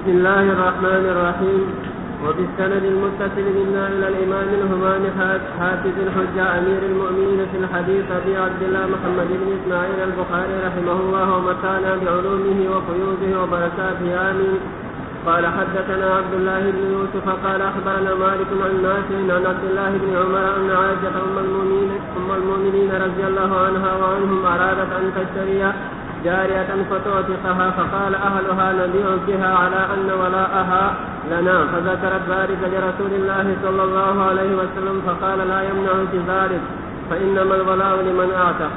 بسم الله الرحمن الرحيم. وبالسند المتصل منا إلى الإمام الهمام حافظ الحجة أمير المؤمنين في الحديث أبي عبد الله محمد بن إسماعيل البخاري رحمه الله ومتعنا بعلومه وفيوضه وبركاته آمين. قال حدثنا عبد الله بن يوسف قال أخبرنا مالك عن نافع عن عبد الله بن عمر أن عائشة أم المؤمنين رضي الله عنها وعنهم أرادت أن تشتري جارية فتعتقها فقال أهلها نبيع بها على أن ولاءها لنا، فذكرت ذلك لرسول الله صلى الله عليه وسلم فقال لا يمنعك ذلك فإنما الولاء لمن أعتق.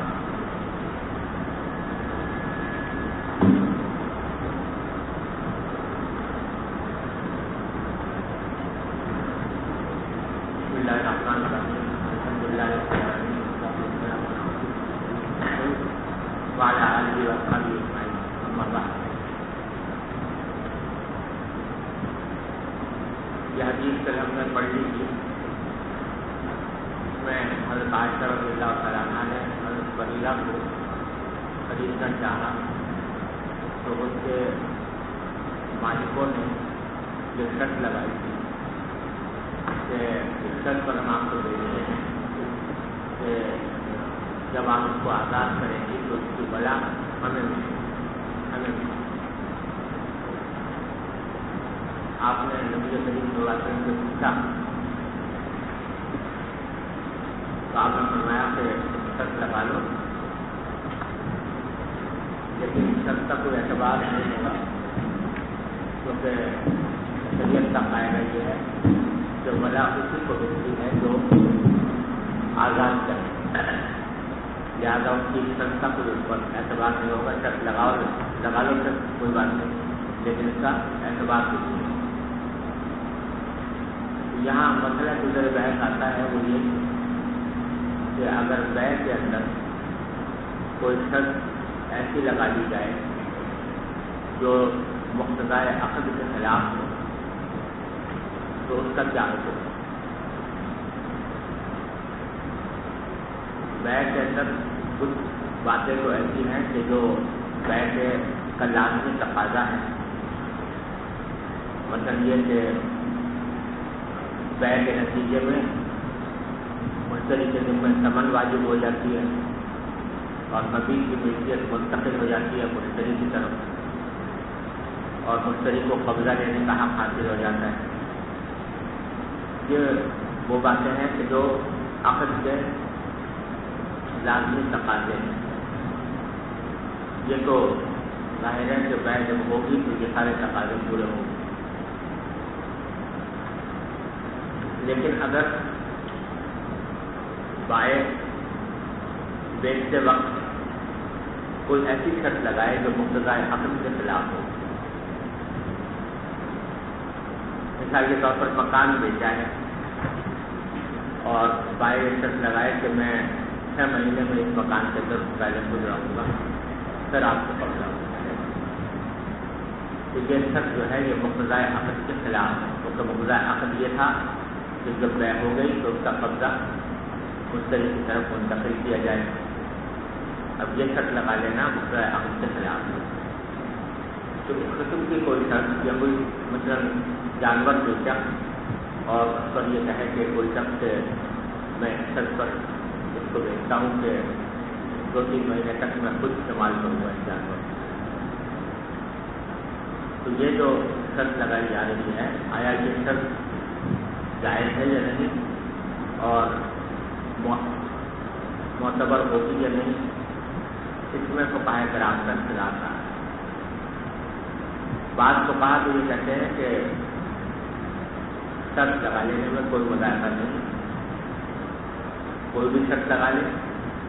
وعلى آله وصحبه أجمعين. أما بعد، یہ حدیث کل ہم نے پڑھ لی تھی. اس میں حضرت عائشہ رضی اللہ تعالیٰ عنہ نے حضرت بریرہ کو خریدنا چاہا تو اس کے مالکوں نے یہ شرط لگائی تھی کہ اس شرط پر ہم آپ کو دے رہے ہیں کہ جب آپ اس کو آزاد کریں گی تو اس کی بلا ہمیں آپ نے نبی کریم صلی اللہ علیہ وسلم سے پوچھا تو آپ نے فرمایا کہ شرط لگا لو، لیکن شرط کا کوئی اعتبار نہیں ہوگا کیونکہ شریعت کا قاعدہ یہ ہے کہ بلا اسی کو ملتی ہے جو آزاد کرے، لہٰذا ان کی شرط کا کوئی اس پر اعتبار نہیں ہوگا. شرط لگا لو شرط کوئی بات نہیں، لیکن اس کا اعتبار کچھ نہیں. یہاں مسئلہ گزر بحث آتا ہے وہ یہ کہ اگر بیع کے اندر کوئی شرط ایسی لگا دی جائے جو مقتضائے عقد کے خلاف ہو تو اس کا کیا حکم ہے؟ بیع کے اندر کچھ باتیں تو ایسی ہیں کہ جو بیع کے کا لازمی تقاضا ہے. مثلاً یہ کہ بیع کے نتیجے میں مشتری کے ذمہ ثمن واجب ہو جاتی ہے اور مزید کی ملکیت منتقل ہو جاتی ہے مشتری کی طرف اور مشتری کو قبضہ لینے کا حق حاصل ہو جاتا ہے. یہ وہ باتیں ہیں کہ جو عقد کے لازمی تقاضے ہیں. یہ تو ظاہر ہے کہ بیع جب ہوگی تو یہ سارے تقاضے پورے ہوں گے. لیکن اگر بائع بیچتے وقت کوئی ایسی شرط لگائے جو مقتضائے عقد کے خلاف ہو، مثال کے طور پر مکان بیچا ہے اور بائع شرط لگائے کہ میں 6 مہینے میں اس مکان کے اندر پہلے گزراؤں گا پھر آپ کو قبضہ ہوگا، تو یہ شرط جو ہے یہ مقتضائے عقد کے خلاف ہے. کیونکہ مقتضائے عقد یہ تھا کہ جب بیع ہو گئی تو اس کا قبضہ مشتری کی طرف منتقل کیا جائے. اب یہ شرط لگا لینا مقتضائے عقد کے خلاف ہے. تو اس قسم کی کوئی شرط یا کوئی مثلاً جانور بیچا اور اس پر یہ کہے کہ کوئی شخص سے میں اس شرط پر اس کو بیچتا ہوں کہ 2-3 مہینے تک میں خود استعمال کروں گا اس جانور. تو یہ جو شرط لگائی جا رہی ہے آیا یہ شرط جائز ہے یا نہیں اور معتبر ہوگی یا نہیں، اس میں فقہائے کرام کا اختلاف رہا ہے. بعض فقہا تو یہ کہتے ہیں کہ شرط لگا لینے میں کوئی مذاہرہ نہیں، کوئی بھی شرط لگا لے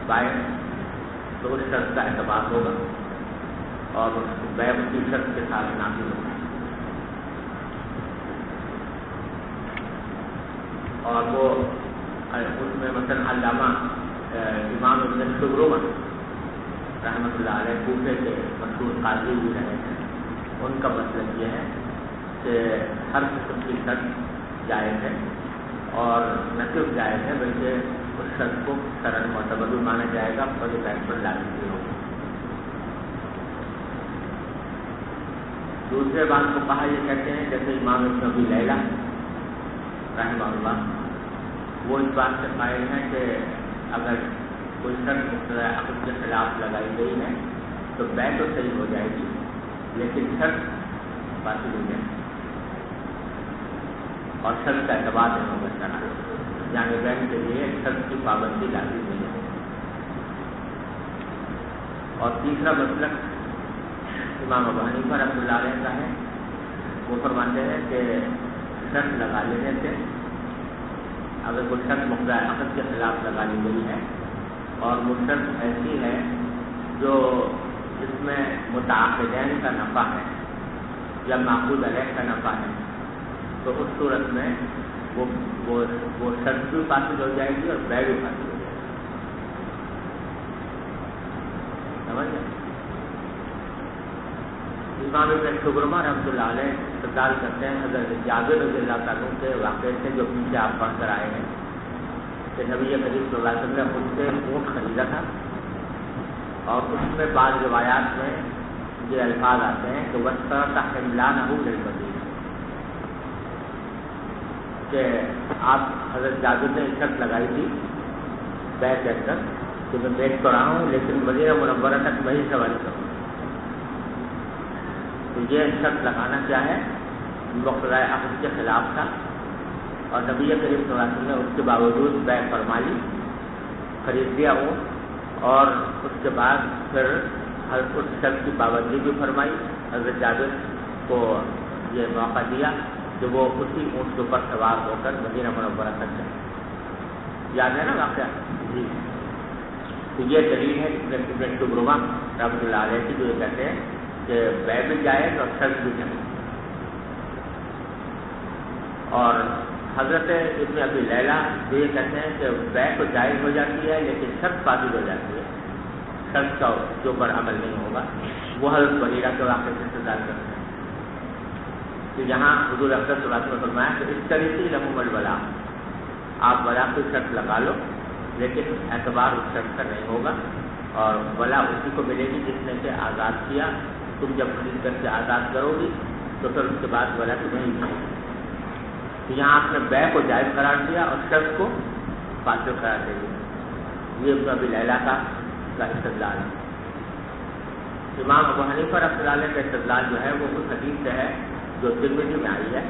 بائع تو اس شرط کا اعتبار ہوگا اور بیع اسی شرط کے ساتھ نافذ ہوگا. اور وہ اس میں مثلا علامہ امام ابن شبرمہ رحمۃ اللہ علیہ کوفے کے مشہور قاضی بھی رہے ہیں. ان کا مطلب یہ ہے کہ ہر قسم کی شرط جائز ہے اور نہ صرف جائز ہے بلکہ اس شرط کو شرعاً معتبر بھی مانا جائے گا اور یہ بیع پر لازم بھی ہوگا. دوسرے بات کو کہا یہ کہتے ہیں جیسے امام ابن ابی لیلہ رحمہ اللہ، وہ اس بات سے قائل ہیں کہ اگر کوئی شرط مقتضی عقد کے خلاف لگائی گئی ہے تو بیع تو صحیح ہو جائے گی لیکن شرط باطل ہو جائے گی اور شرط کا اعتبار نہیں ہوگا شرع، یعنی بیع کے لیے شرط کی پابندی لازم نہیں ہے۔ اور تیسرا مسلک امام ابو حنیفہ رحمۃ اللہ علیہ کا ہے، وہ فرماتے ہیں کہ شرط لگا لینے سے اگر کوئی شرط مقتضی عقد کے خلاف لگا لی گئی ہے اور وہ شرط ایسی ہے جو جس میں متعاقدین کا نفع ہے یا معقود علیہ کا نفع ہے، تو اس صورت میں وہ شرط بھی فاسد ہو جائے گی اور بیع بھی فاسد ہو جائے گی۔ سمجھ گئے؟ امام ابن خزیمہ رحمۃ اللہ علیہ استدلال کرتے ہیں حضرت جابر رضی اللہ تعالیٰ کے واقعے سے جو پیچھے آپ پڑھ کر آئے ہیں کہ نبی کریم صلی اللہ علیہ وسلم نے خود سے اونٹ خریدا تھا، اور اس میں بعض روایات میں یہ الفاظ آتے ہیں کہ وَاشْتَرَطَ حِمْلَانَهُ لِلْمَدِينَةِ، کہ آپ حضرت جابر نے شرط لگائی تھی بیع کہہ کر کہ میں بیچ تو رہا ہوں لیکن مدینہ منورہ تک میں ہی سواری کروں، تو یہ شرط لگانا کیا ہے مقتضی عقد کے خلاف تھا، اور نبی کریم صلی اللہ علیہ وسلم نے اس کے باوجود بیع فرما لی، خرید لیا وہ، اور اس کے بعد پھر اس شرط کی پابندی بھی فرمائی۔ حضرت جابر کو یہ موقع دیا کہ وہ اسی اونٹ کے اوپر سوار ہو کر مدینہ منورہ تک جائے۔ یاد ہے نا واقعہ؟ جی، تو یہ دلیل ہے ابن خزیمہ رحمۃ اللہ علیہ کی، جو یہ کہتے ہیں کہ بیع بھی جائز اور شرط بھی جائز۔ اور حضرت ابن ابی لیلہ جو یہ کہتے ہیں کہ بیع تو جائز ہو جاتی ہے لیکن شرط فاسد ہو جاتی ہے، شرط کا جو پر عمل نہیں ہوگا، وہ حضرت بریرہ کے واقعے سے استدلال کرتے ہیں کہ یہاں حضور اکرم صلی اللہ علیہ وسلم نے فرمایا کہ اشترطی لہم الولاء، آپ ولا کی شرط لگا لو لیکن اعتبار اس شرط کا نہیں ہوگا، اور ولا اسی کو ملے گی جس نے کہ آزاد کیا، تم جب خرید کر کے آزاد کرو گی تو پھر اس کے بعد ولا تمہیں ہی ملے گی۔ تو یہاں آپ نے بیع کو جائز قرار دیا اور شرط کو فاسد قرار دے دیا، یہ ابن ابی لیلہ کا استدلال ہے۔ امام ابو حنیفہ رحمۃ اللہ علیہ کا استدلال جو ہے وہ اس حدیث سے ہے جو ترمذی میں آئی ہے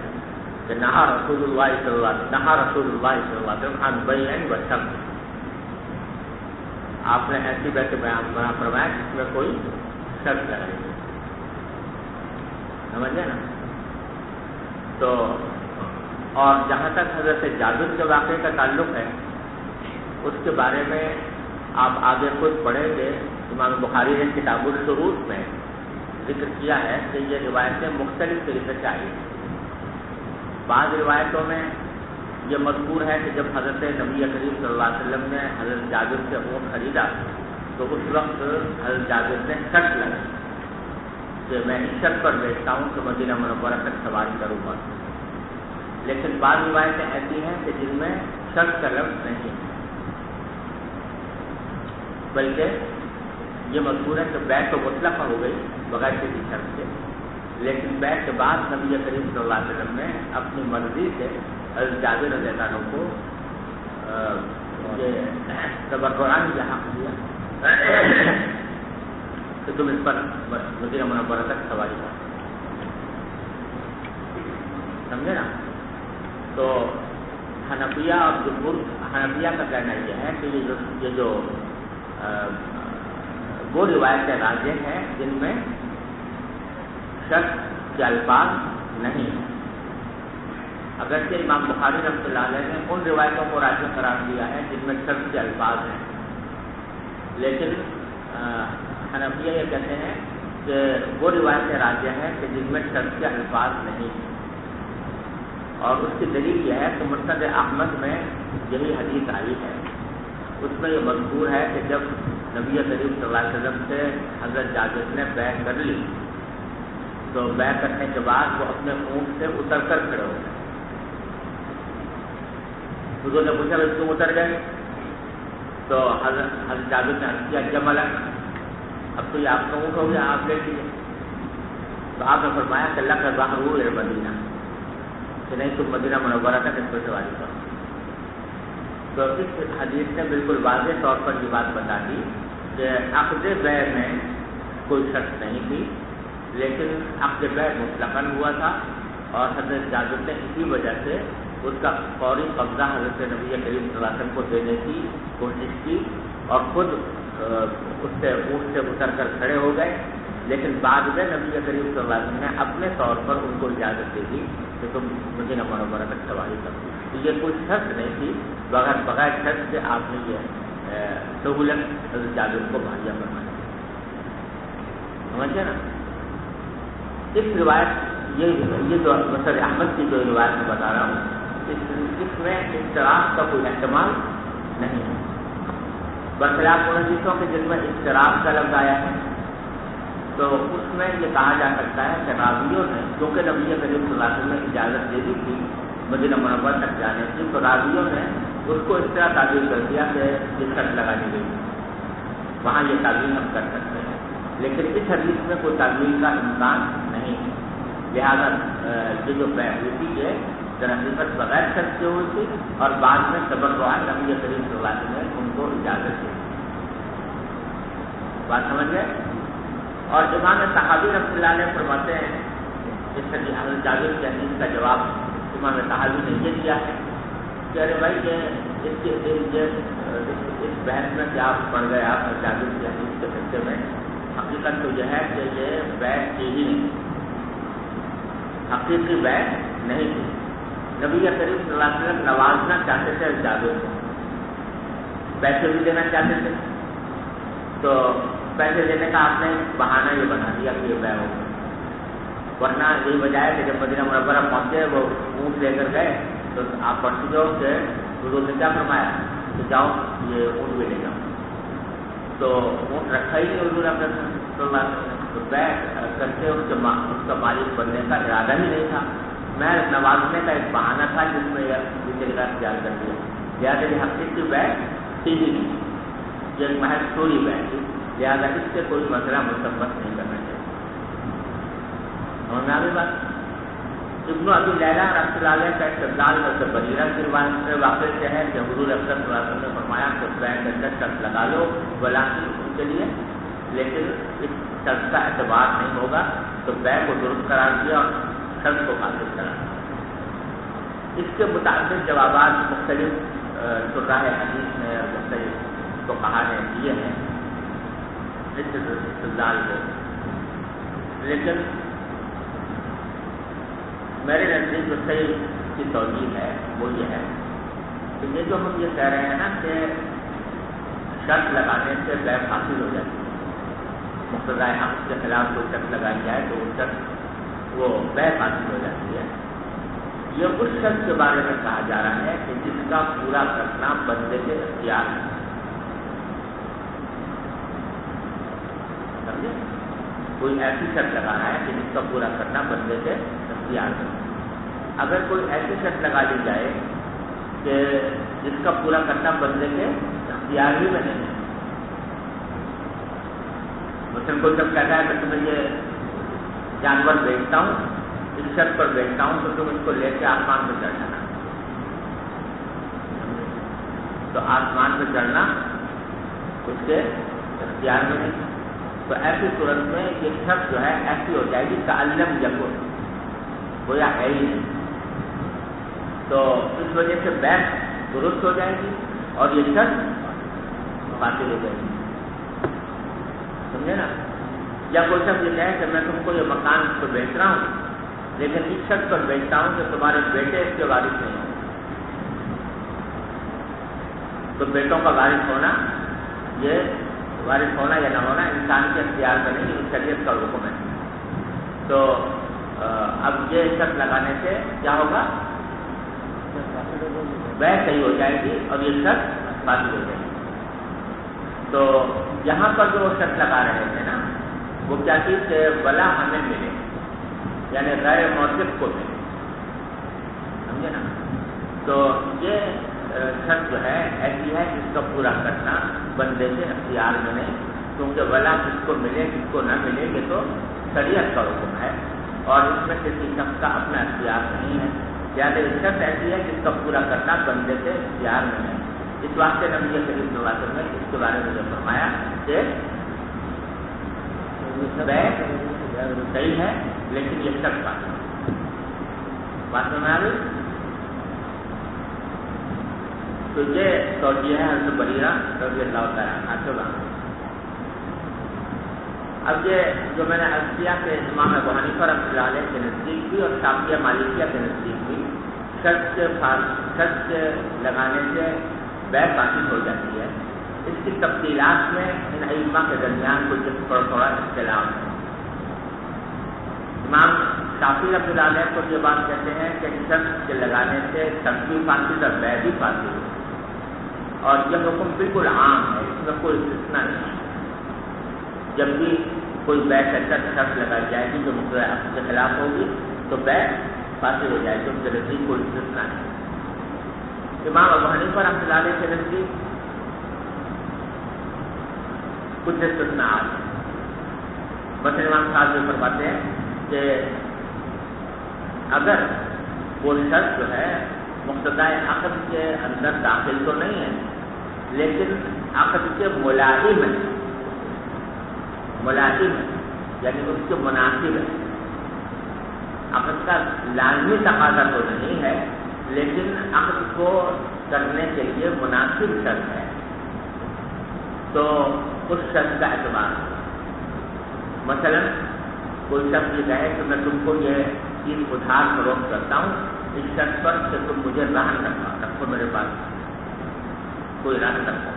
کہ نہا رسول اللہ صلی اللہ علیہ وسلم عن بیع و شرط، آپ نے ایسی بیع سے بیان فرمایا جس میں کوئی شرط لگائی گئی، سمجھے نا؟ تو اور جہاں تک حضرت جابر کے واقعے کا تعلق ہے اس کے بارے میں آپ آگے خود پڑھیں گے، امام بخاری نے کتاب الشروط میں ذکر کیا ہے کہ یہ روایتیں مختلف طریقے سے آئی ہیں۔ بعض روایتوں میں یہ مذکور ہے کہ جب حضرت نبی کریم صلی اللہ علیہ وسلم نے حضرت جابر سے اونٹ خریدا تو اس وقت حضرت جابر نے شرط لگائی کہ میں اس شرط پر بیچتا ہوں کہ مدینہ منورہ تک سواری کروں گا، لیکن بعض روایتیں ایسی ہیں کہ جن میں شرط کا لفظ نہیں ہے، بلکہ یہ مذکور ہے کہ بیع تو مطلق ہو گئی بغیر کسی شرط سے، لیکن بیع کے بعد نبی کریم صلی اللہ علیہ وسلم نے اپنی مرضی سے حضرت جابر رضی اللہ عنہ کو یہ تبرعاً یہ حق دیا کہ تم اس پر مدینہ منورہ تک سواری کرو، سمجھے نا؟ تو حنفیہ اور جمہور حنفیہ کا کہنا یہ ہے کہ یہ جو وہ روایتیں راجح ہیں جن میں شرط کے الفاظ نہیں ہیں، اگرچہ امام بخاری رحمۃ اللہ علیہ نے ان روایتوں کو راجح قرار دیا ہے جن میں شرط کے الفاظ ہیں، لیکن حنفیہ یہ کہتے ہیں کہ وہ روایتیں راجح ہیں کہ جن میں شرط کے الفاظ نہیں ہیں، اور اس کی دلیل یہ ہے کہ مسند احمد میں یہی حدیث آئی ہے، اس میں یہ مذکور ہے کہ جب نبی کریم صلی اللہ علیہ وسلم سے حضرت جابر نے بیع کر لی تو بیع کرنے کے بعد وہ اپنے اونٹ سے اتر کر کھڑے ہو گئے۔ حضور نے پوچھا تم اتر گئے؟ تو حضرت جابر نے عرض کیا جمل، اب تو یہ آپ کا اونٹ ہو گیا، آپ لے لیجیے۔ تو آپ نے فرمایا کہ اللہ کا ظاہر مدینہ کہ نہیں تم مدینہ منورہ تک اس پر سواری کرو. تو اس حدیث نے بالکل واضح طور پر یہ بات بتا دی کہ عقد بیع میں کوئی شرط نہیں تھی، لیکن عقد بیع مطلقاً ہوا تھا اور حضرت جابر نے اسی وجہ سے اس کا فوری قبضہ حضرت نبی کریم صلی اللہ علیہ وسلم کو دینے کی کوشش کی اور خود اس سے اونٹ سے اتر کر کھڑے ہو گئے. لیکن بعد میں نبی کریم صلی اللہ علیہ وسلم نے اپنے طور پر ان کو اجازت دے دی کہ تم مدینہ منورہ تک سواری کرو. تو یہ کوئی شرط نہیں تھی، بغیر شرط سے آپ نے یہ سہولت حضرت جابر کو مہیا فرمایا. سمجھے نا؟ اس روایت یہ جو مسئلہ احمد کی جو روایت میں بتا رہا ہوں اس میں اضطراب کا کوئی احتمال نہیں ہے، برخلاف ان حدیثوں کے جن میں اضطراب کا لفظ آیا ہے. تو اس میں یہ کہا جا سکتا ہے کہ راویوں نے، کیونکہ نبی کریم صلی اللہ علیہ وسلم نے اجازت دے دی تھی مدینہ منورہ تک جانے کی، تو راویوں نے اس کو اس طرح تعبیر کر دیا کہ یہ شرط لگا دی گئی. وہاں یہ تعبیر ہم کر سکتے ہیں، لیکن اس حدیث میں کوئی تعبیر کا امکان نہیں ہے. لہٰذا یہ جو بیع ہوئی تھی یہ درحقیقت بغیر شرط سے ہوئی تھی اور بعد میں تبرع نبی کریم صلی اللہ علیہ وسلم نے ان کو اجازت دی. بات سمجھ گئے؟ اور امام صحابی رحمۃ اللہ علیہ فرماتے ہیں اس حضرت جابر کی حدیث کا جواب امام صحابی نے یہ دیا ہے کہ ارے بھائی اس بحث میں کیا پڑ گئے آپ جابر کی حدیث کے سلسلے میں. حقیقت تو یہ ہے کہ یہ بیع کی ہی نہیں، حقیقی بیع نہیں تھی. نبی کریم صلی اللہ علیہ وسلم نوازنا چاہتے تھے جابر کو، پیسے بھی دینا چاہتے تھے، تو پیسے دینے کا آپ نے بہانہ یہ بنا دیا کہ یہ بیع ہو گیا. ورنہ یہی وجہ ہے کہ جب مدینہ منورہ پہنچے وہ اونٹ لے کر گئے تو آپ پڑھ چکے ہو کہ حضور نے کیا فرمایا کہ جاؤ یہ اونٹ بھی لے جاؤ. تو اونٹ رکھا ہی نہیں حضور اپنے صلی اللہ علیہ وسلم، تو بیع کر کے اس کا مالک بننے کا ارادہ ہی نہیں تھا، میں نوازنے کا ایک بہانہ تھا جس میں یہ طریقہ اختیار کر دیا. لہٰذا یہ حقیقی بیع تھی ہی نہیں، یہ ایک محض چوری بیع تھی. لہٰذا اس سے کوئی مسئلہ مثبت نہیں کرنا چاہیے. اور میں بات ابن ابی لیلہ رحمۃ اللہ علیہ کا استدلال حضرت بریرہ کی روایت سے واقع سے ہے کہ حضور اکرم صلی اللہ علیہ وسلم نے فرمایا کہ بیع کے اندر شرط لگا لو ولاکن ان کے لیے، لیکن اس شرط کا اعتبار نہیں ہوگا. تو بیع کو درست قرار دیا اور شرط کو حاصل کرا. اس کے متعدد جوابات مختلف شراح حدیث میں اور مختلف فقہاء نے دیے ہیں اس استدلال کو، لیکن میرے نزدیک جو صحیح کی توجیہ ہے وہ یہ ہے کہ یہ جو ہم یہ کہہ رہے ہیں نا کہ شرط لگانے سے بیع حاصل ہو جاتی ہے، مقتضیٰ حق کے خلاف کوئی شرط لگائی جائے تو وہ شرط وہ بیع حاصل ہو جاتی ہے. یہ اس شرط کے بارے میں کہا جا رہا ہے کہ جس کا پورا کرنا بندے کے اختیار ہے. سمجھے؟ کوئی ایسی شرط لگا رہا ہے کہ جس کا پورا کرنا بندے کے اختیار ہے. اگر کوئی ایسی شرط لگا دی جائے کہ جس کا پورا کرنا بندے کے اختیار ہی میں نہیں ہے، مثلاً کوئی جب کہتا ہے کہ تمہیں یہ جانور بیچتا ہوں، اس شرط پر بیچتا ہوں تو تم اس کو لے کے آسمان پہ چڑھ جانا، تو آسمان پہ چڑھنا اس کے اختیار میں نہیں. تو ایسی صورت میں یہ شرط جو ہے ایسی ہو جائے گی تعلم یکن، گویا ہے ہی نہیں. تو اس وجہ سے بیع درست ہو جائے گی اور یہ شرط باطل ہو جائے گی. سمجھے نا؟ یا کوئی شخص یہ کہے کہ میں تم کو یہ مکان تو بیچ رہا ہوں لیکن اس شرط پر بیچتا ہوں کہ تمہارے بیٹے اس کے وارث نہیں ہوں. تو بیٹوں کا وارث ہونا، یہ وارث ہونا یا نہ ہونا انسان کے اختیار میں نہیں، یہ شریعت کا حکم ہے. تو اب یہ شرط لگانے سے کیا ہوگا؟ بیع صحیح ہو جائے گی اور یہ شرط باطل ہو جائے گی. تو یہاں پر جو شرط لگا رہے تھے نا وہ کیا چیز کہ ولا ہمیں ملے، یعنی غیر موصف کو ملے. سمجھے نا؟ تو یہ شرط جو ہے ایسی ہے جس کا پورا کرنا بندے کے اختیار میں نہیں، کیونکہ ولا کس کو ملے کس کو نہ ملے یہ تو شریعت کا حکم ہے. اور اس میں کسی شخص کا اپنا اختیار نہیں ہے، لہٰذا یہ شرط ایسی ہے جس کا پورا کرنا بندے سے اختیار میں ہے۔ اس واسطے نبی کریم صلی اللہ علیہ وسلم نے اس کے بارے میں جو فرمایا کہ صحیح ہے لیکن یہ شرط بات میں آ گئی۔ تو یہ توجیہ ہے حضرت بریرہ رضی اللہ تعالیٰ عنہ سے بات۔ اب یہ جو میں نے عرض کیا کہ امام ابو حنیفہ رحمۃ اللہ علیہ کے نزدیک بھی اور شافعیہ مالکیہ کے نزدیک بھی شرط لگانے سے بیع فاسد ہو جاتی ہے۔ اس کی تفصیلات میں ان ائمہ کے درمیان کچھ تھوڑا اختلاف ہے۔ امام شافعی رحمۃ اللہ علیہ کو یہ بات کہتے ہیں کہ شرط کے لگانے سے شرط بھی فاسد اور بیع بھی فاسد ہے، اور یہ حکم بالکل عام ہے، اس میں کوئی استثناء نہیں ہے۔ جب بھی کوئی بیع کا شرط لگائی جائے گی جو مقررہ عقد کے خلاف ہوگی تو بیع فاسد ہو جائے گی، اس کے نزدیک کوئی استثناء نہیں۔ امام ابو حنیفہ رحمۃ اللہ علیہ کے نزدیک کچھ استثناءات ہیں۔ مثلا امام صاحب یہ فرماتے ہیں کہ اگر وہ شرط جو ہے مقتضائے عقد کے اندر داخل تو نہیں ہے لیکن عقد کے ملازم ہے، یعنی اس کے مناسب ہے، عقد کا لازمی تقاضا تو نہیں ہے لیکن عقد کو کرنے کے لیے مناسب شرط ہے، تو اس شرط کا اعتبار ہے۔ مثلا کوئی شخص یہ کہے کہ میں تم کو یہ چیز ادھار فروخت کرتا ہوں اس شرط پر کہ تم مجھے رہن رکھو میرے پاس کوئی رہن رکھو،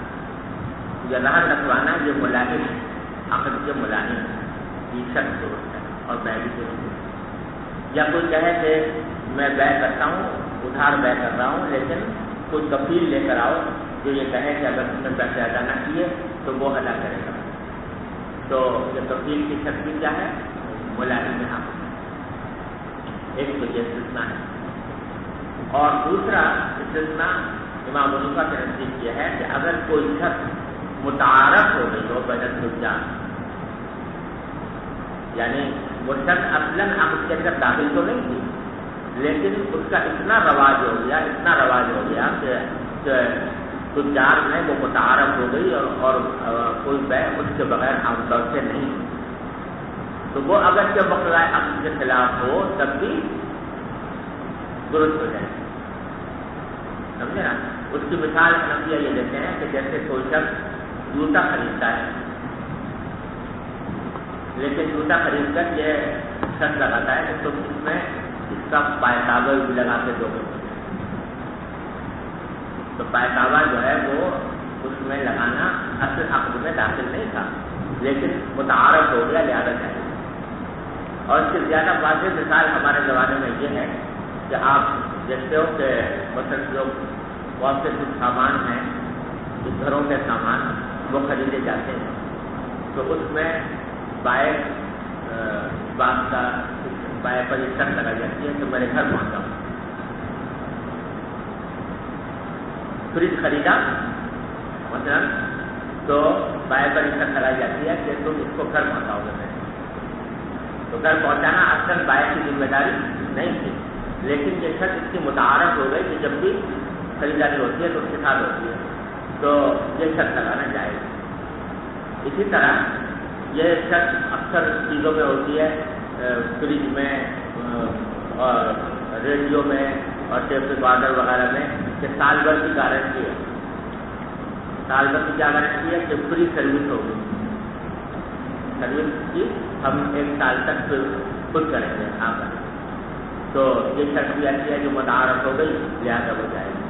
یہ رہن رکھوانا یہ ملازم ہے، عقد کے ملازم ہے، یہ شرط درست ہے اور بیع بھی درست ہے۔ یا کوئی کہے کہ میں بیع کرتا ہوں، ادھار بیع کر رہا ہوں لیکن کوئی کفیل لے کر آؤ جو یہ کہے کہ اگر تم نے پیسے ادا نہ کیے تو وہ ادا کرے گا، تو یہ کفیل کی شرط بھی کیا ہے؟ ملازم ہے۔ ایک تو یہ استثناء ہے، اور دوسرا استثناء امام ابو حنیفہ کے نزدیک یہ ہے کہ اگر کوئی شخص متعارف ہو گئی ہو بین الزوجین، یعنی وہ شخص اصلاً عقد کے اندر داخل تو نہیں تھی لیکن اس کا اتنا رواج ہو گیا کہ تجار میں وہ متعارف ہو گئی اور کوئی بیع اس کے بغیر عام طور سے نہیں، تو وہ اگر کہ مقررہ عقد کے خلاف ہو تب بھی درست ہو جائے، سمجھے نا؟ اس کی مثال حنفیہ یہ دیتے ہیں کہ جیسے کوئی شخص جوتا خریدتا ہے لیکن جوتا خرید کر یہ شرط لگاتا ہے کہ تم اس میں اس کا پائتابہ بھی لگا کے دو گے، تو پائتابہ جو ہے وہ اس میں لگانا اصل عقد میں داخل نہیں تھا لیکن متعارف ہو گیا لہٰذا چاہیے۔ اور اس سے زیادہ واضح مثال ہمارے زمانے میں یہ ہے کہ آپ دیکھتے ہو کہ مثلا جو بہت سے کچھ سامان ہیں، کچھ گھروں کے سامان وہ خریدے جاتے ہیں تو اس میں بائع پر یہ شرط لگائی جاتی ہے کہ میرے گھر پہنچاؤ۔ فریج خریدا مثلا تو بائع پر یہ شرط لگائی جاتی ہے کہ تم اس کو گھر پہنچاؤ گے میرے، تو گھر پہنچانا اصل بائع کی ذمہ داری نہیں تھی لیکن یہ شرط اس کی متعارف ہو گئی کہ جب بھی خریداری ہوتی ہے تو اس کے ساتھ ہوتی ہے، تو یہ شرط لگانا جائے گا۔ اسی طرح یہ شرط اکثر چیزوں میں ہوتی ہے، فریج میں اور ریڈیو میں اور ٹیپ ریکارڈر وغیرہ میں کہ سال بھر کی گارنٹی ہے، سال بھر کی کیا گارنٹی ہے کہ فری سروس ہوگی، سروس کی ہم 1 سال تک خود کریں گے آپ، تو یہ شرط بھی ایسی ہے جو متعارف ہو گئی لہٰذا ہو جائے گی۔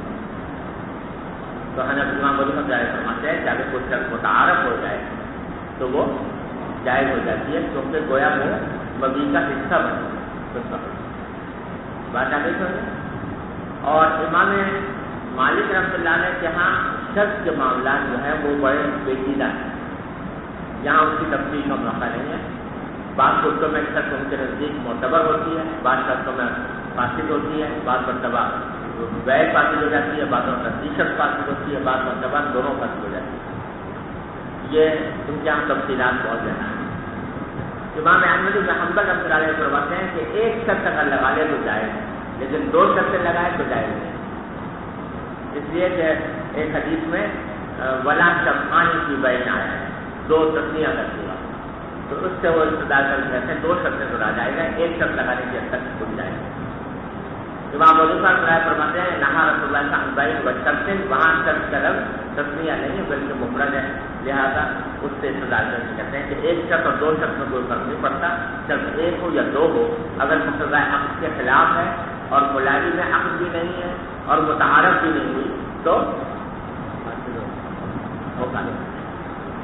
تو حنفی امام ابو حنیفہ فرماتے ہیں کہ اگر کوئی شرط متعارف ہو جائے تو وہ جائز ہو جاتی ہے کیونکہ گویا وہ مبیع کا حصہ بنے، بات آ گئی سمجھ۔ اور امام مالک رحمۃ اللہ علیہ کے ہاں شرط کے معاملات جو ہے وہ بڑے پیچیدہ ہیں، یہاں اس کی تفصیل کا موقع نہیں ہے۔ بعض صورتوں میں شرط ان کے نزدیک معتبر ہوتی ہے، بعض شرطوں میں فاسد ہوتی ہے، بعض مرتبہ بیع فاسد ہو جاتی ہے، بعض مرتبہ شرط فاسد ہوتی ہے، بعض مرتبہ دونوں فاسد ہو جاتی ہے۔ یہ ان کے یہاں تفصیلات بہت زیادہ ہیں۔ امام احمد بن حنبل رحمۃ اللہ علیہ فرماتے ہیں کہ ایک شرط اگر لگا لے تو جائز ہے، لیکن 2 شرطیں لگائے تو جائز نہیں، اس لیے کہ ایک حدیث میں ولا شفعان کی بین آیا ہے، 2 تسمیہ کر دیا، تو اس سے وہ استدلال کر کہتے ہیں 2 شرطیں تو جائے گا، ایک شرط لگانے کی حد تک کھل جائے گا۔ امام ابو حنیفہ رائے فرماتے ہیں نہا رسول اللہ صلی اللہ علیہ وسلم شرطیں، وہاں شرط کا لفظ تسمیہ نہیں بلکہ مفرد ہے، لہذا اس سے استدلال کر کے کہتے ہیں کہ ایک شرط اور 2 شرط میں کوئی فرق نہیں پڑتا، شرط 1 ہو یا 2 ہو، اگر مقتضی عقد کے خلاف ہے اور ملاوی میں عقد بھی نہیں ہے اور متعارف بھی نہیں ہوئی تو ہوگا۔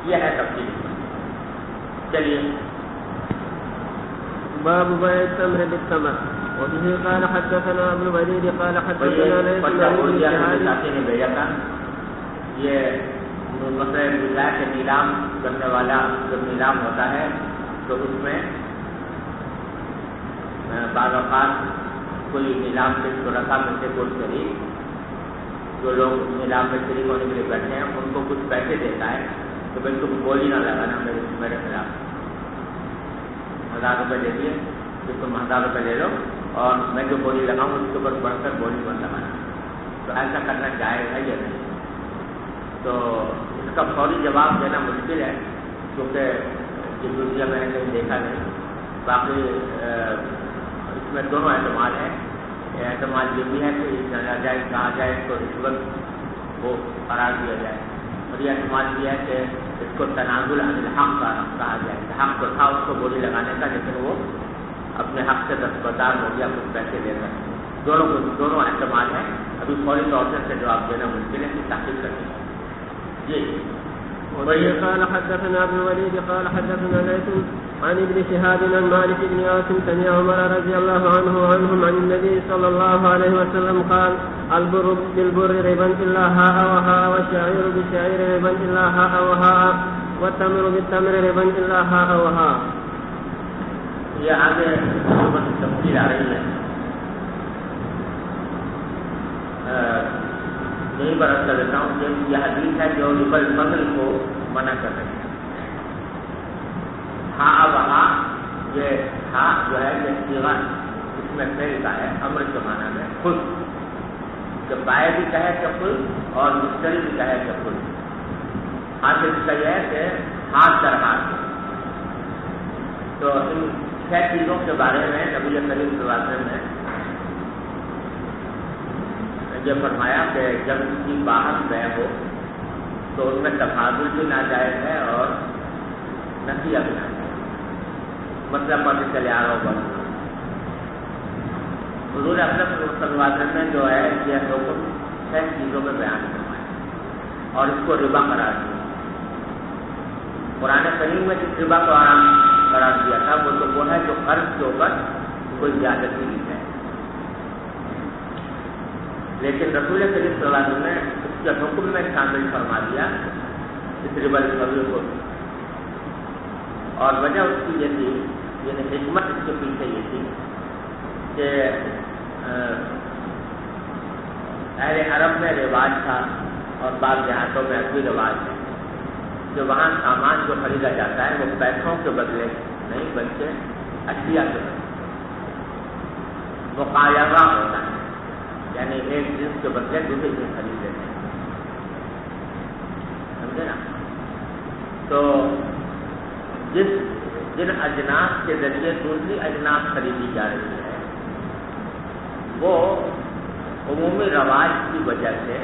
یہ ہے تفصیل۔ چلیے باب بيع التمر بالتمر وبه قال حدثنا ابن الوليد قال حدثنا ليث بن ساتھی نے بھیجا تھا، یہ مسئلہ بجلا کے نیلام کرنے والا جب نیلام ہوتا ہے تو اس میں بعض اوقات کوئی نیلام کے شرکا میں سے کوئی شریک جو لوگ نیلام میں شریک ہونے کے لیے بیٹھے ہیں ان کو کچھ پیسے دیتا ہے تو بھائی تم بولی نہ لگانا میرے خلاف، 1000 روپے دے دیے کہ تم 1000 روپے لے لو اور میں جو بولی لگاؤں اس کے اوپر بڑھ کر بولی مت لگانا، تو ایسا کرنا جائز ہے یا نہیں؟ تو اس کا فوری جواب دینا مشکل ہے کیونکہ یہ دنیا میں نے دیکھا نہیں، باقی اس میں دونوں احتمال ہیں، احتمال یہ بھی ہے کہ جانا جائے کہا جائے تو رشوت کو قرار دیا جائے، اور یہ احتمال یہ ہے کہ اس کو تنازل عن الحق کہا جائے، حق تو تھا اس کو بولی لگانے کا لیکن وہ اپنے حق سے دستبردار ہو گیا، کچھ پیسے لے کر، دونوں احتمال ہیں، ابھی فوری طور سے جواب دینا مشکل ہے کہ تحقیق کرنی ہے۔ جی قال حدثنا ابن الوليد قال حدثنا ليث عن ابن شهاب عن مالك بن عاصم سمع عمر رضي الله عنهم عن النبي صلى الله عليه وسلم قال البر بالبر ربا إلا هاء وهاء والشعير بالشعير ربا إلا هاء وهاء والتمر بالتمر ربا إلا هاء وهاء۔ یہ آگے تفصیل آ رہی ہے، یہیں پر عرض کر دیتا ہوں کہ یہ حدیث ہے جو ربا الفضل کو منع کر رہی ہے۔ ہاں وہاں یہ ہاں جو ہے یہ صیغہ اس میں فعل کا ہے، امر کے معنی میں خود، جب بائع بھی کہے کہ خود اور مشتری بھی کہے کہ خود، حاصل کا یہ ہے کہ ہاتھ در ہاتھ۔ تو ان 6 چیزوں کے بارے میں نبی کریم صلی اللہ علیہ وسلم نے یہ فرمایا کہ جب اس کی باہر بیع ہو تو اس میں تفاضل بھی ناجائز ہے اور نسیہ بھی ناجائز، مطلب پتہ چلے آ رہا ہوگا۔ حضور اکرم صلی اللہ علیہ وسلم نے جو ہے یہ حکم 6 چیزوں میں بیان فرمایا اور اس کو ربا قرار دیا۔ قرآن کریم میں جس ربا کو آرام قرار دیا تھا وہ تو وہ ہے جو قرض کے اوپر کوئی زیادتی نہیں ہے، لیکن رسول کریم صلی اللہ علیہ وسلم نے اس کے حکم میں شامل فرما دیا اس ربا الفضل کو، اور وجہ اس کی یہ تھی، یعنی حکمت اس کے پیچھے یہ تھی کہ اہل عرب میں رواج تھا اور بعض دیہاتوں میں ابھی رواج ہے کہ وہاں سامان جو خریدا جاتا ہے وہ پیسوں کے بدلے نہیں بلکہ اشیاء کے بدلے مقایضہ ہوتا ہے، یعنی ایک جنس کے بدلے دوسرے جنس خرید لیتے ہیں، سمجھے نا؟ تو جن اجناس کے ذریعے دوسری اجناس خریدی جا رہی ہے وہ عمومی رواج کی وجہ سے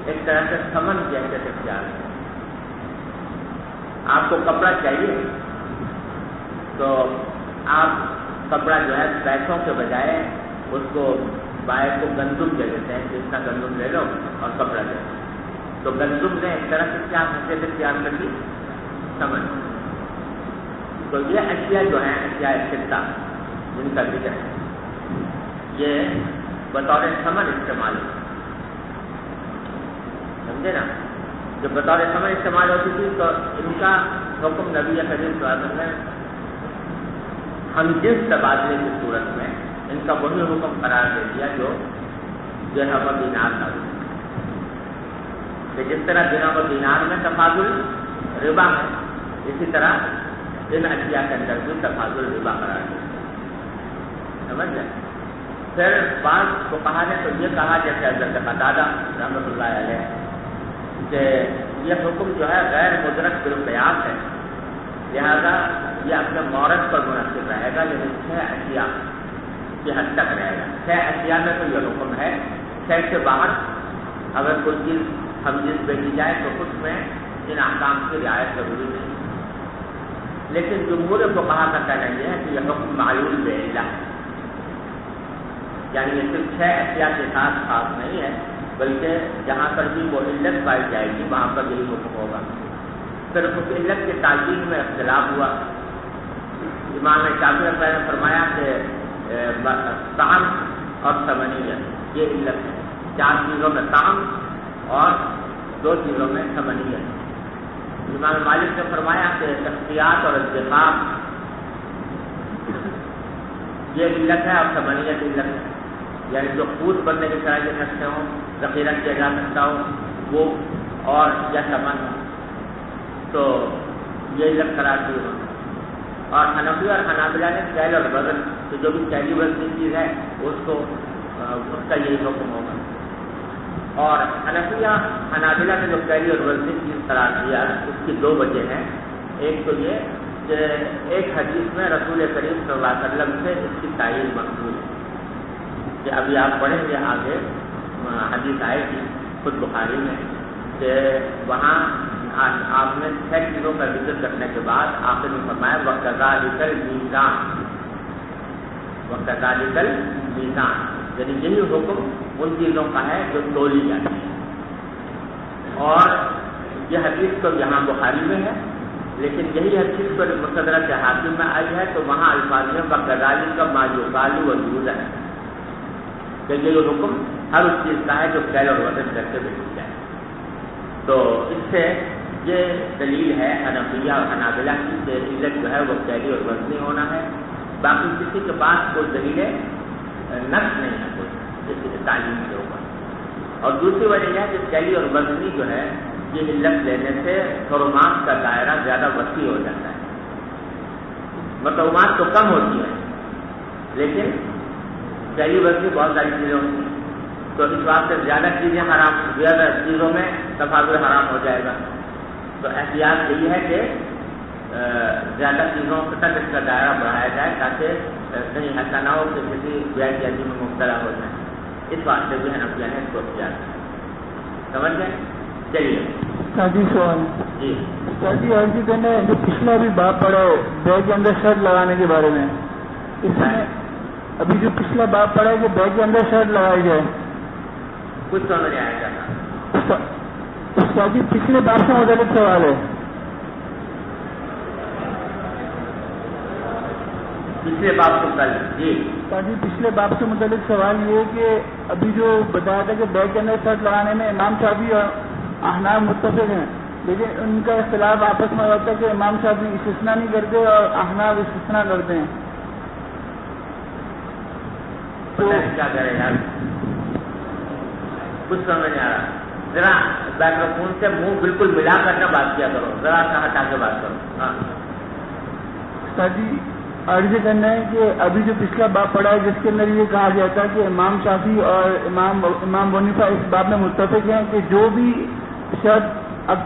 ایک طرح سے ثمن جیسے اختیار ہے۔ آپ کو کپڑا چاہیے تو آپ کپڑا جو ہے پیسوں کے بجائے اس کو بائر کو گندم دے دیتے ہیں کہ اتنا گندم لے لو اور کپڑا دے دو، تو گندم نے ایک طرح سے کیا حیثیت اختیار کر لی؟ ثمن۔ تو یہ اشیاء جو ہیں اشیاء خطہ جن کا ذکر ہے یہ بطور ثمن استعمال ہوتا ہے، سمجھے نا؟ جب بطور ثمن استعمال ہوتی تھی تو ان کا حکم نبی کریم صلی اللہ علیہ وسلم نے ہم جنس تبادلے کی صورت میں ان کا وہی حکم قرار دے دیا جو درہم و دینار تھا، کہ جس طرح درہم و دینار میں تفاضل ربا ہے، اسی طرح ان اشیاء کے اندر بھی تفاضل ربا قرار دیا. سمجھ گئے؟ پھر بعض فقہا نے تو یہ کہا جیسے حضرت قتادہ رحمۃ اللہ علیہ کہ یہ حکم جو ہے غیر مدرک بالقیاس ہے، لہذا یہ اپنے مورد پر منحصر رہے گا، لیکن 6 اشیاء کی حد تک رہے گا. 6 اشیاء میں تو یہ حکم ہے. 6 سے باہر اگر کوئی چیز ہم جنس بیچی جائے تو اس میں ان احکام کی رعایت ضروری نہیں. لیکن جمہور فقہا کا کہنا یہ ہے کہ یہ حکم معلول بعلہ، یعنی یہ صرف 6 اشیاء کے ساتھ خاص نہیں ہے، بلکہ جہاں پر بھی وہ علت پائی جائے گی وہاں پر یہی حکم ہوگا. پھر اس علت کے تعلیم میں اختلاف ہوا. امام شافعی نے فرمایا کہ طعم اور ثمنیت یہ علت ہے. 4 چیزوں میں طعم اور 2 چیزوں میں ثمنیت. امام مالک نے فرمایا کہ اختیار اور اتفاق یہ علت ہے اور ثمنیت علت ہے، یعنی جو قوت بننے کی صلاحیت رکھتے ہوں، ذخیرہ کیا جا سکتا ہو وہ، اور یا ثمن، تو یہ علت قرار دی. اور حنفی اور حنابلہ نے کیل اور وزن، تو جو بھی کیلی وزنی چیز ہے اس کا یہی حکم ہوگا. اور حنفیہ حنابلہ نے جو کیلی اور وزنی چیز قرار دیا اس کی 2 وجہ ہیں. ایک تو یہ کہ ایک حدیث میں رسول کریم صلی اللہ علیہ وسلم سے اس کی تعین مقبول ہے، کہ ابھی آپ پڑھیں گے آگے حدیث آئے گی خود بخاری میں کہ وہاں آپ نے 6 چیزوں کا ذکر کرنے کے بعد آخر میں فرمایا وَكَذَلِكَ الْمِيزَانُ، وَكَذَلِكَ الْمِيزَانُ، یعنی یہی حکم ان چیزوں کا ہے جو تولی جاتی ہے. اور یہ حدیث تو یہاں بخاری میں ہے، لیکن یہی حدیث پر مستدرک حاکم میں آئی ہے تو وہاں الفاظ میں وَكَذَلِكَ مَا يُقَالُ وَيُوزَنُ ہے کہ یہ حکم ہر اس چیز کا ہے جو کیل اور وزن کر کے بیچی جائے. تو اس سے یہ دلیل ہے حنفیہ اور حنابلہ کی کہ علت جو ہے وہ کیلی اور وزنی ہونا ہے. باقی کسی کے پاس کوئی دلیل نقص نہیں ہے کوئی کسی کی تعلیم کے اوپر. اور دوسری وجہ یہ ہے کہ کیلی اور وزنی جو ہے یہ علت لینے سے حرمات کا دائرہ زیادہ وسیع ہو جاتا ہے. مطلوبات تو کم ہوتی ہیں لیکن کیلی وزنی بہت ساری چیزیں ہوتی ہیں، تو اس بات سے زیادہ چیزیں حرام، زیادہ چیزوں میں تفاضل حرام ہو جائے گا. تو احتیاط یہی ہے کہ زیادہ چیزوں تک اس کا دائرہ بڑھایا جائے تاکہ کہیں ایسا نہ ہو کہ کسی غیر جائزی میں مبتلا ہو جائے. اس واسطے بھی حنفیہ نے اس کو اختیار کیا. سمجھ گئے؟ چلیے سوال جی جی کرنا ہے جو پچھلا بھی باب پڑا ہے بیگ کے اندر شرط لگانے کے بارے میں، اس میں ابھی جو پچھلا باب پڑا ہے کہ بیگ کے اندر شرط لگائی جائے، کچھ سمجھ نہیں آئے گا. جی پچھلے باب سے متعلق سوال ہے. پچھلے باب کو کل جی پچھلے باب سے متعلق سوال یہ ہے کہ ابھی جو بتایا تھا کہ بیگ کے اندر شرط لگانے میں امام شافعی اور احناف متفق ہیں، لیکن ان کا اختلاف آپس میں ہوتا ہے کہ امام شافعی استثناء نہیں کرتے اور احناف استثناء کرتے ہیں. تو کیا کرے یار، کچھ سمجھ نہیں آ رہا. ذرا مائکروفون سے منہ بالکل ملا کر کے بات کیا کرو، ذرا سا ہٹا کے بات کرو. ہاں جی عرض کرنا ہے کہ ابھی جو پچھلا باب پڑا ہے جس کے اندر یہ کہا گیا تھا کہ امام شافعی اور امام حنیفہ اس باب میں متفق ہیں کہ جو بھی شرط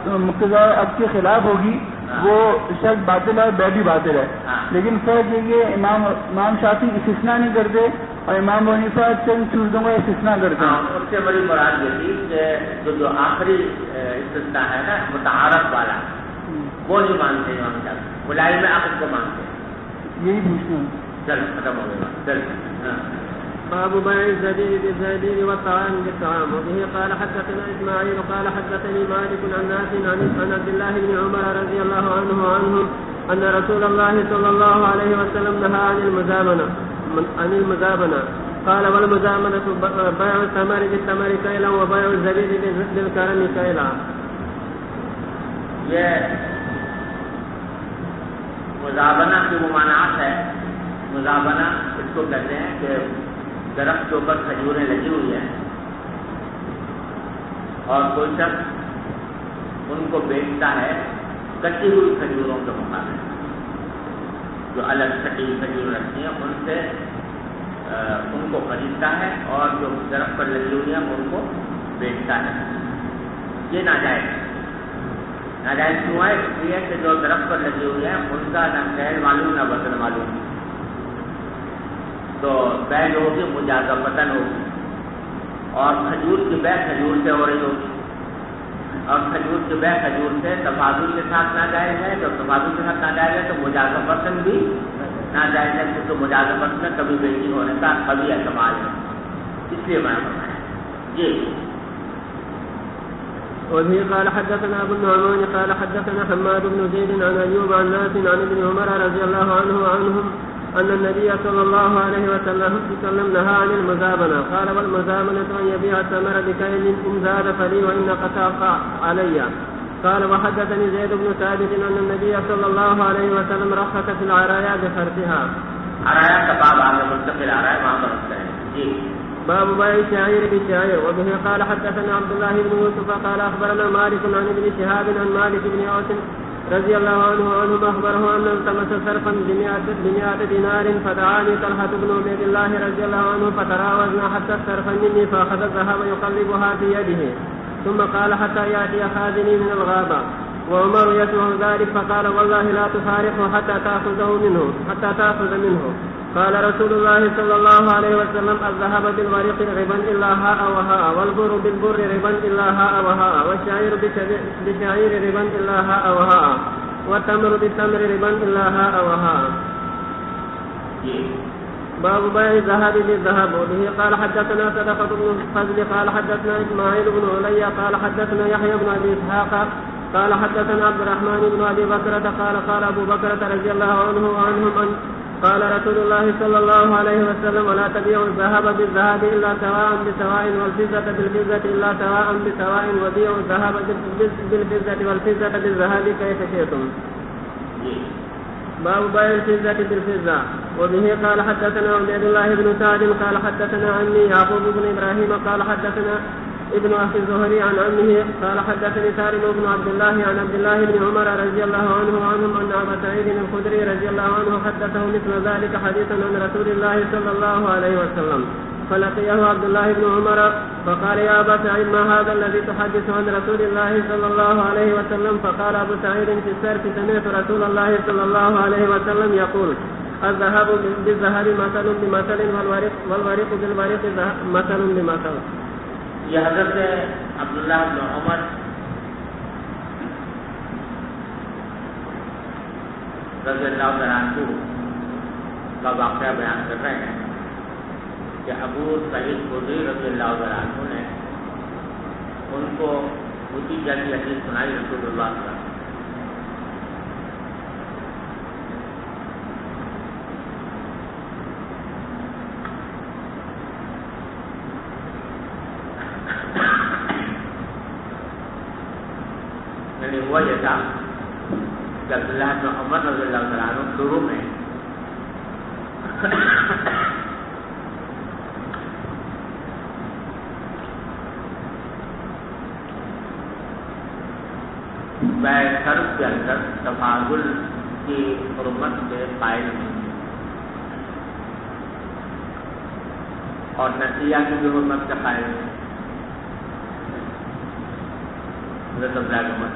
مقتضی اب کے خلاف ہوگی وہ شرط باطل ہے اور بے بھی باطل ہے. لیکن فرق یہ کہ امام شافعی استثناء نہیں کرتے اور امام حنیفہ چند صورتوں کا استثناء کرتے ہیں. اس سے بڑی مراد یہ تھی کہ جو آخری استثناء ہے نا متعارف والا وہ نہیں مانتے امام شافعی، ملائم عقد کو مانتے. یہی پوچھنا ہوں. چل ختم ہو گیا. چل باب بيع الزبيب بالزبيب والطعام بالطعام. وبه قال حدثنا اسماعيل قال حدثني مالك عن نافع عن عبد الله بن عمر رضي الله عنهم ان رسول الله صلى الله عليه وسلم نهى عن المزابنة قال والمزابنة بيع الثمر بالثمر كيلا وبيع الزبيب بالكرم كيلا. یہ مزابنہ کی ممانعت ہے. مزابنہ اس کو کہتے ہیں کہ درخت کے اوپر کھجوریں لگی ہوئی ہیں اور کوئی شخص ان کو بیچتا ہے کچی ہوئی کھجوروں کے مقابلے. جو الگ کھٹی کھجور رکھتی ہیں ان سے ان کو خریدتا ہے اور جو درخت پر لگی ہوئی ہیں ان کو بیچتا ہے. یہ ناجائز ہے. ناجائز کیوں ہے؟ اس لیے کہ جو درخت پر لگی ہوئی ہیں ان کا نہ فعل معلوم نہ وزن معلوم، تو بے جو ہوگی مجازہ وطن ہوگی، اور کھجور کی بے کھجور سے ہو رہی ہوگی، اور کھجور کی بے کھجور سے تفاضل کے ساتھ ناجائز ہے. جب تفاضل کے ساتھ ناجائز ہے تو مجازہ وطن بھی ناجائز ہے، کیونکہ مجازہ وطن میں کبھی بیچی ہونے کا کبھی احتمال ہے، اس لیے میں فرمایا. یہ وبه قال حدثنا ابو النعمان قال حدثنا حماد بن زيد عن ايوب عن نافع عن ابن عمر رضي الله عنهم ان النبي صلى الله عليه وسلم نهى عن المزابنه. قال والمزابنه ان يبيع الثمر بكيل ان زاد فلي وان قطع علي. قال وحدثني زيد بن ثابت ان النبي صلى الله عليه وسلم رخص في العرايا بفرسها. عرايا کا باب آگے مستقل آ رہا ہے، وہاں پر رکھتے ہیں. جی باب بيع الشعير بالشعير. وبه قال حدثنا عبد الله بن يوسف قال اخبرنا مالك عن ابن شهاب عن مالك بن عوف رضي الله عنه اخبره ان التمس صرفا ب100 دينار فدعاني طلحة بن عبيد الله رضي الله عنه فتراوزنا حتى الصرف مني فاخذ الذهب يقلبها في يده ثم قال حتى ياتي خازني من الغابة وعمر يسمع ذلك فقال والله لا تفارقه حتى تأخذ منه. قال رسول الله صلى الله عليه وسلم الذهب بالورق ربا إلا هاء وهاء والبر بالبر ربا إلا هاء وهاء والشعير بالشعير ربا إلا هاء وهاء والتمر بالتمر ربا إلا هاء وهاء. باب بيع الذهب بالذهب. وبه قال حدثنا صدقة بن الفضل قال حدثنا إسماعيل بن علي قال حدثنا يحيى بن أبي إسحاق قال حدثنا عبد الرحمن بن أبي بكرة قال أبو بكرة رضي الله عنه وعنهم أن قال رسول الله صلى الله عليه وسلم ولا تبيعوا الذهب بالذهب إلا سواء بسواء والفضة بالفضة إلا سواء بسواء وبيعوا الذهب بالفضة والفضة بالذهب كيف شئتم. باب بيع الفضة بالفضة. وبه قال حدثنا عبيد الله بن سعد قال حدثنا عني يعقوب بن إبراهيم قال حدثنا ابن أخي الزهري عن عمه قال حدثني سالم بن عبد الله عن عبد الله بن عمر رضي الله عنه وعنهم أن أبا سعيد الخدري رضي الله عنه حدثه مثل ذلك حديثا عن رسول الله صلى الله عليه وسلم. فلقيه عبد الله بن عمر فقال يا أبا سعيد ما هذا الذي تحدث عن رسول الله صلى الله عليه وسلم؟ فقال أبو سعيد في السرف سمعت رسول الله صلى الله عليه وسلم يقول الذهب بالذهب مثل بمثل والورق بالورق مثل بمثل. یہ حضرت عبداللہ بن عمر رضی اللہ عنہ کا واقعہ بیان کر رہے ہیں کہ ابو سعید خدری رضی اللہ عنہ نے ان کو اسی جیسی حدیث سنائی رسول اللہ کا. ہوا یہ تھا کہ عبداللہ بن عمر رضی اللہ عنہ شروع میں بیع صرف کے اندر تفاضل کی حرمت سے قائل نہیں اور نسیہ کی بھی حرمت سے قائل نہیں.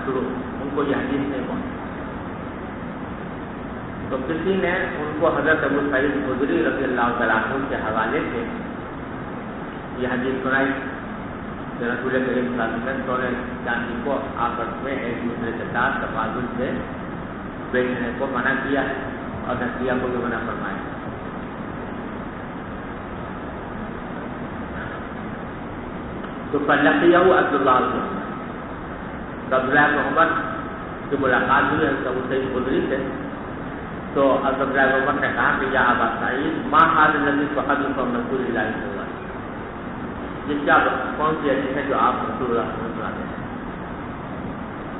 شروع ان کو یہ حدیث نہیں پہنچی تو کسی نے ان کو حضرت ابو سعید خدری رضی اللہ تعالیٰ عنہ کے حوالے سے یہ حدیث سنائی کہ رسول کریم صلی اللہ علیہ وسلم سونے چاندی کو آپس میں ایک دوسرے کے ساتھ تفاضل سے بیچنے کو منع کیا ہے اور نسیہ کو بھی منع فرمایا. تو فلقیہ عبداللہ عبداللہ بن عمر کی ملاقات ہوئی حضرت ابو سعید خدری سے تو عبداللہ بن عمر نے کہا کہ یا ابا سعید ما حال الذی تحدث عن رسول اللہ صلی اللہ علیہ وسلم، یہ کیا کون سی حدیث ہے جو آپ رسول اللہ صلی اللہ علیہ وسلم سناتے ہیں؟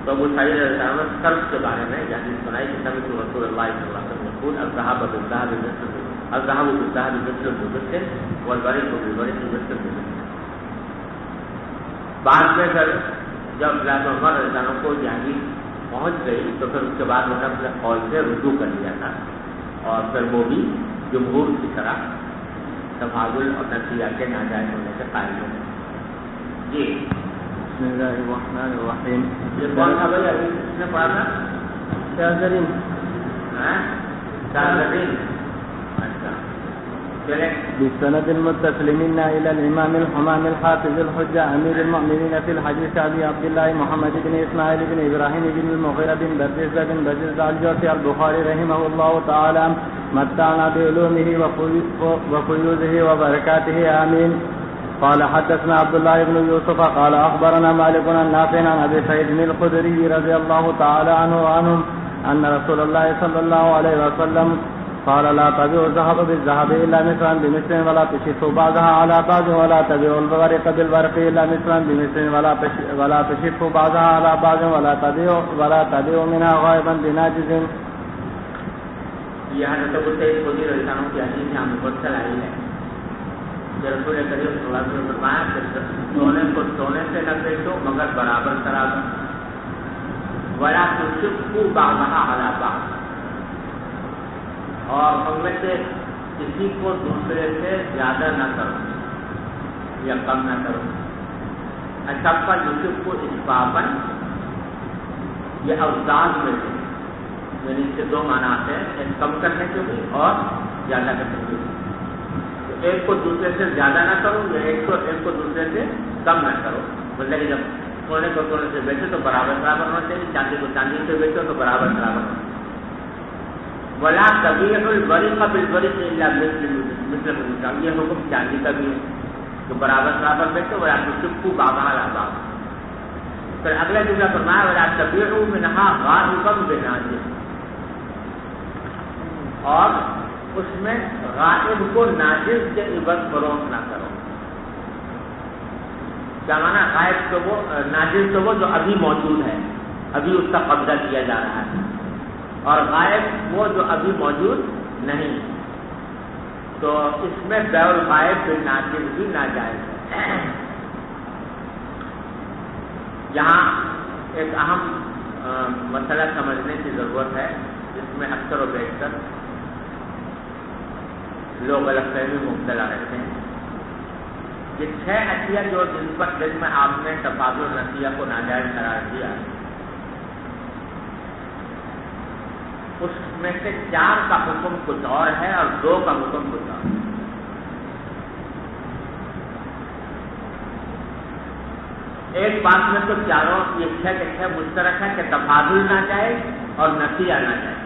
تو ابو سعید رضی اللہ عنہ نے صرف کے بارے میں یہ حدیث سنائی کہ سمعت رسول اللہ صلی اللہ علیہ وسلم یقول الذهب بالذهب مثل بمثل والورق بالورق مثل بمثل. بعد میں پھر جب عبداللہ بن عمر رضی اللہ عنہ کو یہ حدیث پہنچ گئی تو پھر اس کے بعد انہوں نے اپنے قول سے رجوع کر لیا تھا اور پھر وہ بھی جمہور کی طرح تفاضل اور نسیہ کے ناجائز ہونے سے قائل ہو گئے. جی بسم اللہ الرحمن الرحیم. یہ کون تھا بھائی ابھی کس نے پڑھا تھا؟ شاذرین. شاذرین. اچھا چلیں. بسند المتصل منا الى الامام الحمام الحافظ الحجة امير المؤمنين في الحديث ابي عبد الله محمد بن اسماعيل بن ابراهيم بن المغيرة بن بردزبة بن بردزبة الجوفي البخاري رحمه الله تعالى متعنا بعلومه وفيوزه وبركاته آمين. قال حدثنا عبد الله بن يوسف قال اخبرنا مالك عن نافع عن ابي سعيد الخدري رضي الله تعالى عنه ان رسول الله صلى الله عليه وسلم قال لا تبيعوا الذهب بالذهب الا مثلا بمثل ولا تشفوا بعضها على بعض ولا تبيعوا الورق بالورق الا مثلا بمثل ولا تشفوا بعضها على بعض ولا تبيعوا منها غائبا بناجز. یہ حضرت ابو سعید خدری رضی اللہ عنہ کی حدیث یہاں مفصل آئی ہے کہ رسول کریم صلی اللہ علیہ وسلم نے فرمایا کہ سونے کو سونے سے نہ بیچو مگر برابر ترازو ولا تشفوا بعضها على بعض اور ان میں سے کسی کو دوسرے سے زیادہ نہ کرو یا کم نہ کرو. اچھا پر یوسف کو اسبابن یہ اوزان میں سے یعنی اس کے دو معنی آتے ہیں, ایک کم کرنے کے بھی اور زیادہ کرنے کے بھی. تو ایک کو دوسرے سے زیادہ نہ کرو یا ایک کو دوسرے سے کم نہ کرو. مطلب کہ جب سونے کو سونے سے بیچو تو برابر ہونا چاہیے, چاندی کو چاندی سے بیچو تو برابر ہونا چاہیے. ولا تبيع الورق بالورق الا مثل یہ حکم چاندی کا بھی ہے تو برابر بیچو. ولا تشفوا بعضها على بعض. پھر اگلا جملہ فرمایا ولا تبيعوا منها غائبا بناجز, اور اس میں غائب کو ناجز کے عوض فروخت نہ کرو. کیا مانا غائب تو وہ ناجز تو وہ جو ابھی موجود ہے, ابھی اس کا قبضہ کیا جا رہا ہے, اور غائب وہ جو ابھی موجود نہیں. تو اس میں بیع الغائب بالناجز بھی ناجائز ہے. یہاں ایک اہم مسئلہ سمجھنے کی ضرورت ہے جس میں اکثر و بیشتر لوگ غلط فہمی میں مبتلا رہتے ہیں. یہ 6 اشیاء جو جن میں آپ نے تفاضل نسیہ کو ناجائز قرار دیا, اس میں سے 4 کا حکم کچھ اور ہے اور 2 کا حکم کچھ اور. ایک بات میں تو چاروں یہ 6 کے 6 مشترک ہے کہ تفاضل نہ جائے اور نسیہ نہ جائے.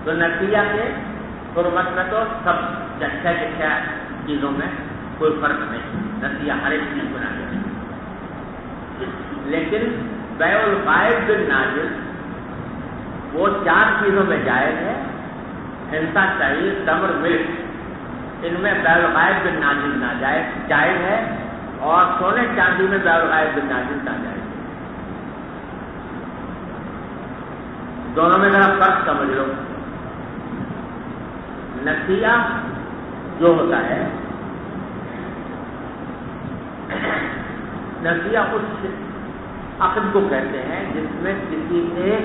تو نسیہ کے حرمت میں تو سب 6 کے 6 چیزوں میں کوئی فرق نہیں, نسیہ ہر ایک چیز بنا جائے. لیکن بیع الغائب بالناجز وہ 4 چیزوں میں جائز ہے. ہنسا شعیر تمر ملک ان میں بیع الغائب بالناجز ناجائز جائز ہے, اور سونے چاندی میں بیع الغائب بالناجز ناجائز. دونوں میں ذرا فرق سمجھ لو. نسیہ جو ہوتا ہے, نسیہ اس عقد کو کہتے ہیں جس میں کسی ایک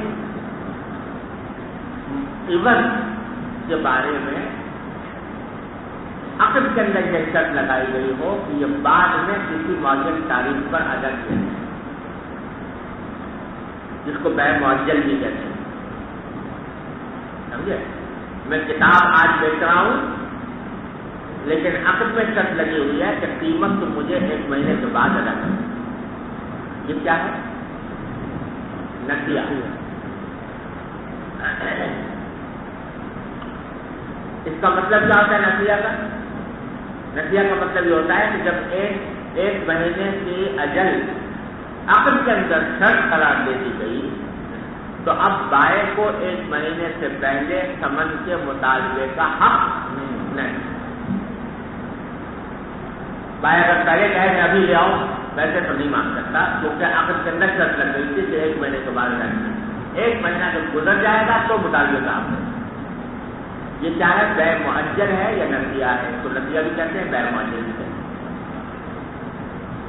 عوض کے بارے میں عقد کے اندر یہ شرط لگائی گئی ہو کہ یہ بعد میں کسی معین تاریخ پر ادا کیا جائے, جس کو بیع معجل بھی کہتے ہیں. سمجھے, میں کتاب آج بیچ رہا ہوں لیکن عقد میں شرط لگی ہوئی ہے کہ قیمت تو مجھے 1 مہینے کے بعد ادا کرنا. یہ کیا ہے؟ نسیہ. اس کا مطلب کیا ہوتا ہے نسیہ کا؟ نسیہ کا مطلب یہ ہوتا ہے کہ جب ایک مہینے کی اجل عقد کے اندر شرط قرار دے دی گئی تو اب بائع کو 1 مہینے سے پہلے ثمن کے مطالبے کا حق نہیں. بائع اگر پہلے کہے میں ابھی لے آؤں ویسے تو نہیں مانگ سکتا, کیونکہ عقد کے اندر شرط لگ گئی تھی کہ 1 مہینے کے بعد رہنا. 1 مہینہ جب گزر جائے گا تو مطالبے کا حق ہے. یہ کیا ہے؟ بیع معجل ہے یا نسیہ ہے؟ تو نسیہ بھی کہتے ہیں, بیع معجل بھی کہتے ہیں.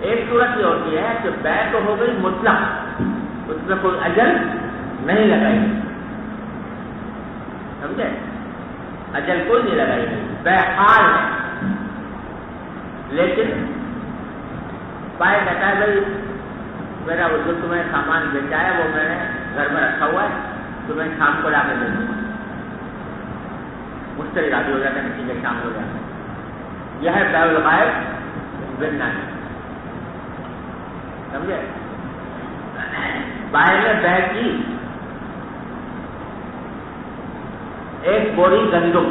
ایک صورت یہ ہوتی ہے کہ بیع تو ہو گئی مطلق, اس میں کوئی اجل نہیں لگائی, سمجھے؟ اجل کوئی نہیں لگائی گئی، بے حال ہے. لیکن بھائی کہتا ہے بھائی میرا وہ جو تمہیں سامان بیچا ہے وہ میں نے گھر میں رکھا ہوا ہے، تمہیں شام کو لا کے دے دوں گا. مشتری راضی ہو جاتا ہے کسی کے شام کو جاتا ہے. یہ ہے بیع الغائب بالنافع. سمجھے؟ بائر نے بیع کی ایک بوری گندم،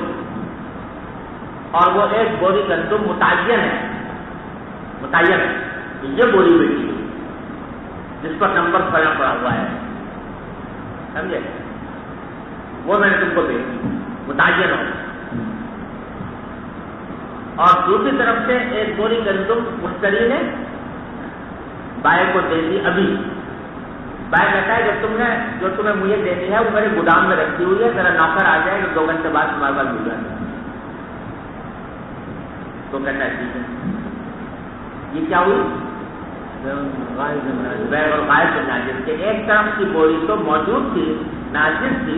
اور وہ ایک بوری گندم متعین ہے، یہ بوری بیچی جس پر نمبر پڑا ہوا ہے. سمجھے؟ وہ میں نے تم کو بیچی متعین ہو. اور دوسری طرف سے ایک بوری گندم مشتری نے بائر کو دے دی ابھی. بائر کہتا ہے جو تمہیں مجھے دینی ہے وہ میرے گودام میں رکھی ہوئی ہے، ذرا نوکر آ جائے تو 2 گھنٹے بعد تمہارے پاس مل جائے. تو کہتا ہے ٹھیک ہے. یہ کیا ہوئی؟ بیع الغائب بالناجز کہ ایک طرف کی بوری تو موجود تھی، ناجز تھی،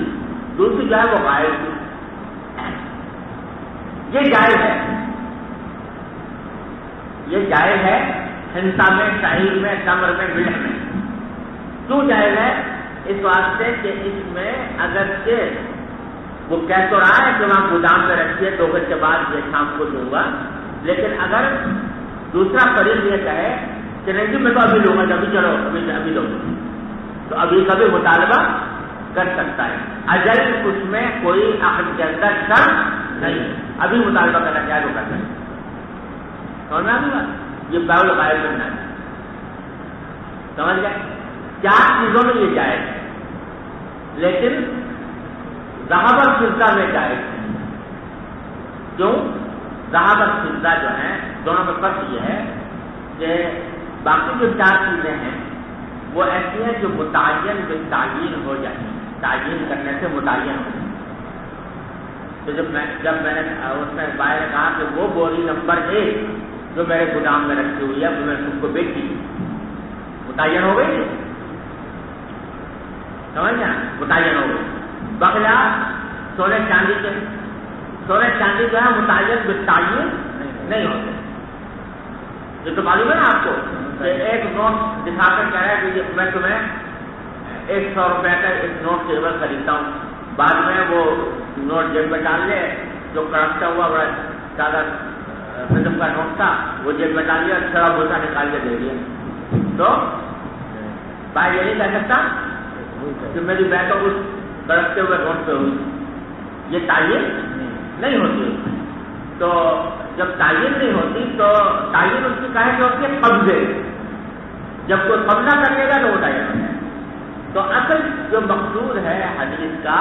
دوسری جو ہے وہ غائب تھی. یہ جائز ہے ہنسا میں، شعیر میں، تمر میں، ملح میں. کیوں جائز ہے؟ اس واسطے کہ اس میں اگرچہ وہ کہہ تو رہا ہے کہ وہاں گودام میں رکھیے 2 گھنٹے بعد یہ شام کو دوں گا، لیکن اگر دوسرا فریق یہ کہے کہ نہیں جی میں تو ابھی لوں گا، ابھی چلو ابھی لوں گا، تو ابھی کا بھی مطالبہ کر سکتا ہے. اجل اس میں کوئی عقد کے اندر شرط نہیں، ابھی مطالبہ کرنا چاہے تو کر سکتا ہے. سمجھ میں آ گئی بات؟ یہ بیع الغائب بالناجز. سمجھ گئے؟ 4 چیزوں میں یہ جائز ہے، لیکن ذهب الفضہ میں جائز ہے. کیوں؟ ذهب الفضہ جو ہیں دونوں میں فرق یہ ہے کہ باقی جو 4 چیزیں ہیں وہ ایسی ہیں جو متعین بالتعیین ہو جائیں، تعیین کرنے سے متعین ہو جائیں. تو جب میں نے اس میں بائر نے کہا کہ وہ بوری نمبر 1 جو میرے گودام میں رکھی ہوئی ہے وہ میں تم کو بیچی، متعین ہو گئی. سمجھ گیا؟ متعین ہو گئی. بقیہ سونے چاندی جو ہے متعین بالتعین نہیں ہوتے. یہ تو معلوم ہے نا آپ کو کہ ایک نوٹ دکھا کر کہہ رہا ہے کہ میں تمہیں 100 روپے کا ایک نوٹ کے عوض خریدتا ہوں، بعد میں وہ نوٹ جیب میں ڈال لے، جو کڑکتا ہوا بڑا زیادہ قسم کا نوٹ تھا وہ جیب میں ڈال لیا، چھڑا بوسا نکال کے دے دیا، تو بھائی یہ نہیں کہہ سکتا کہ میری بیع تو اس کڑکتے ہوئے نوٹ پہ ہوئی. یہ تعین نہیں ہوتی. تو جب تعین نہیں ہوتی تو تعین اس کی کہے کہ ہوتی ہے قبضے. جب کوئی قبضہ کر لے گا تو وہ تعین ہوتا ہے. تو اصل جو مقصود ہے حدیث کا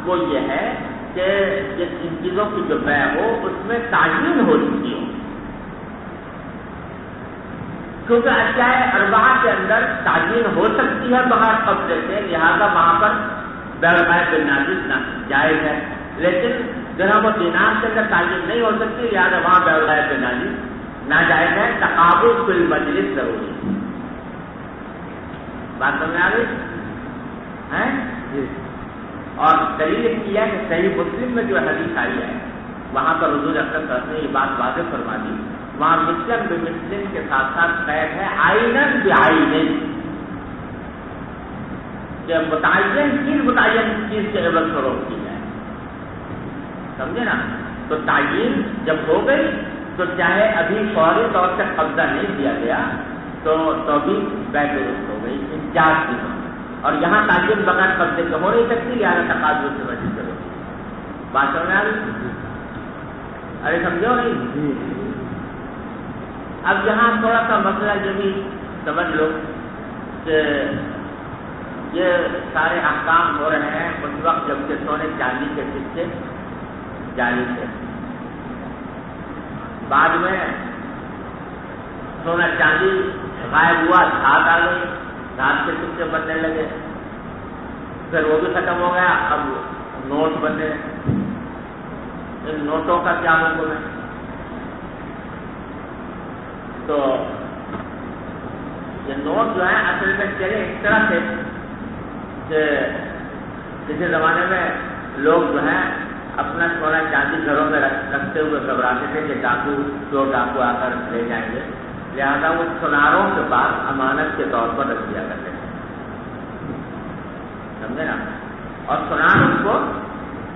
وہ یہ ہے کہ ان چیزوں کی جو بیع ہو اس میں تعین ہو چکی ہو، کیونکہ اشیاء اربعہ کے اندر تعین ہو سکتی ہے بغیر قبضے سے، لہذا وہاں پر بیع الغائب بالناجز جائز ہے. لیکن درہم و دینار کے اندر تعین نہیں ہو سکتی، لہٰذا وہاں بیع الغائب بالناجز ناجائز ہے. تقابض فی المجلس ضروری ہے. بات سمجھ آ گئی ہے؟ اور دلیل کی ہے کہ صحیح مسلم میں جو حدیث آئی ہے وہاں پر حضور اکرم صلی اللہ علیہ وسلم نے یہ بات واضح فرما دی. وہاں مسلم بمسلم کے ساتھ ساتھ قید ہے عینن بعینن، کہ متعین چیز کے عوض فروخت کی جائے. سمجھے نا؟ تو تعین جب ہو گئی تو چاہے ابھی فوری طور سے قبضہ نہیں دیا گیا تو بھی بیع درست ہو گئی ان 4 چیزوں. اور یہاں تعین بغیر قبضے کے ہو نہیں سکتی، لہٰذا تقاضوں سے وجہ سے ہوتی. بات سمجھ آ رہی؟ ارے سمجھو نہیں؟ اب یہاں تھوڑا سا مسئلہ یہ بھی سمجھ لو کہ یہ سارے احکام ہو رہے ہیں اس وقت جب کہ سونے چاندی کے سکے جاری تھے. بعد میں سونا چاندی غائب ہوا، دھات آ گئی، دھات کے سکے بننے لگے، پھر وہ بھی ختم ہو گیا، اب نوٹ بنے. ان نوٹوں کا کیا حکم ہے؟ تو یہ نوٹ جو ہے اصل میں چلے اس طرح سے کہ کسی زمانے میں لوگ جو ہیں اپنا سونا چاندی گھروں میں رکھتے ہوئے گھبراتے تھے کہ ڈاکو چور ڈاکو آ کر لے جائیں گے، لہذا وہ سوناروں کے پاس امانت کے طور پر رکھ دیا کرتے تھے، سمجھے نا؟ اور سونار اس کو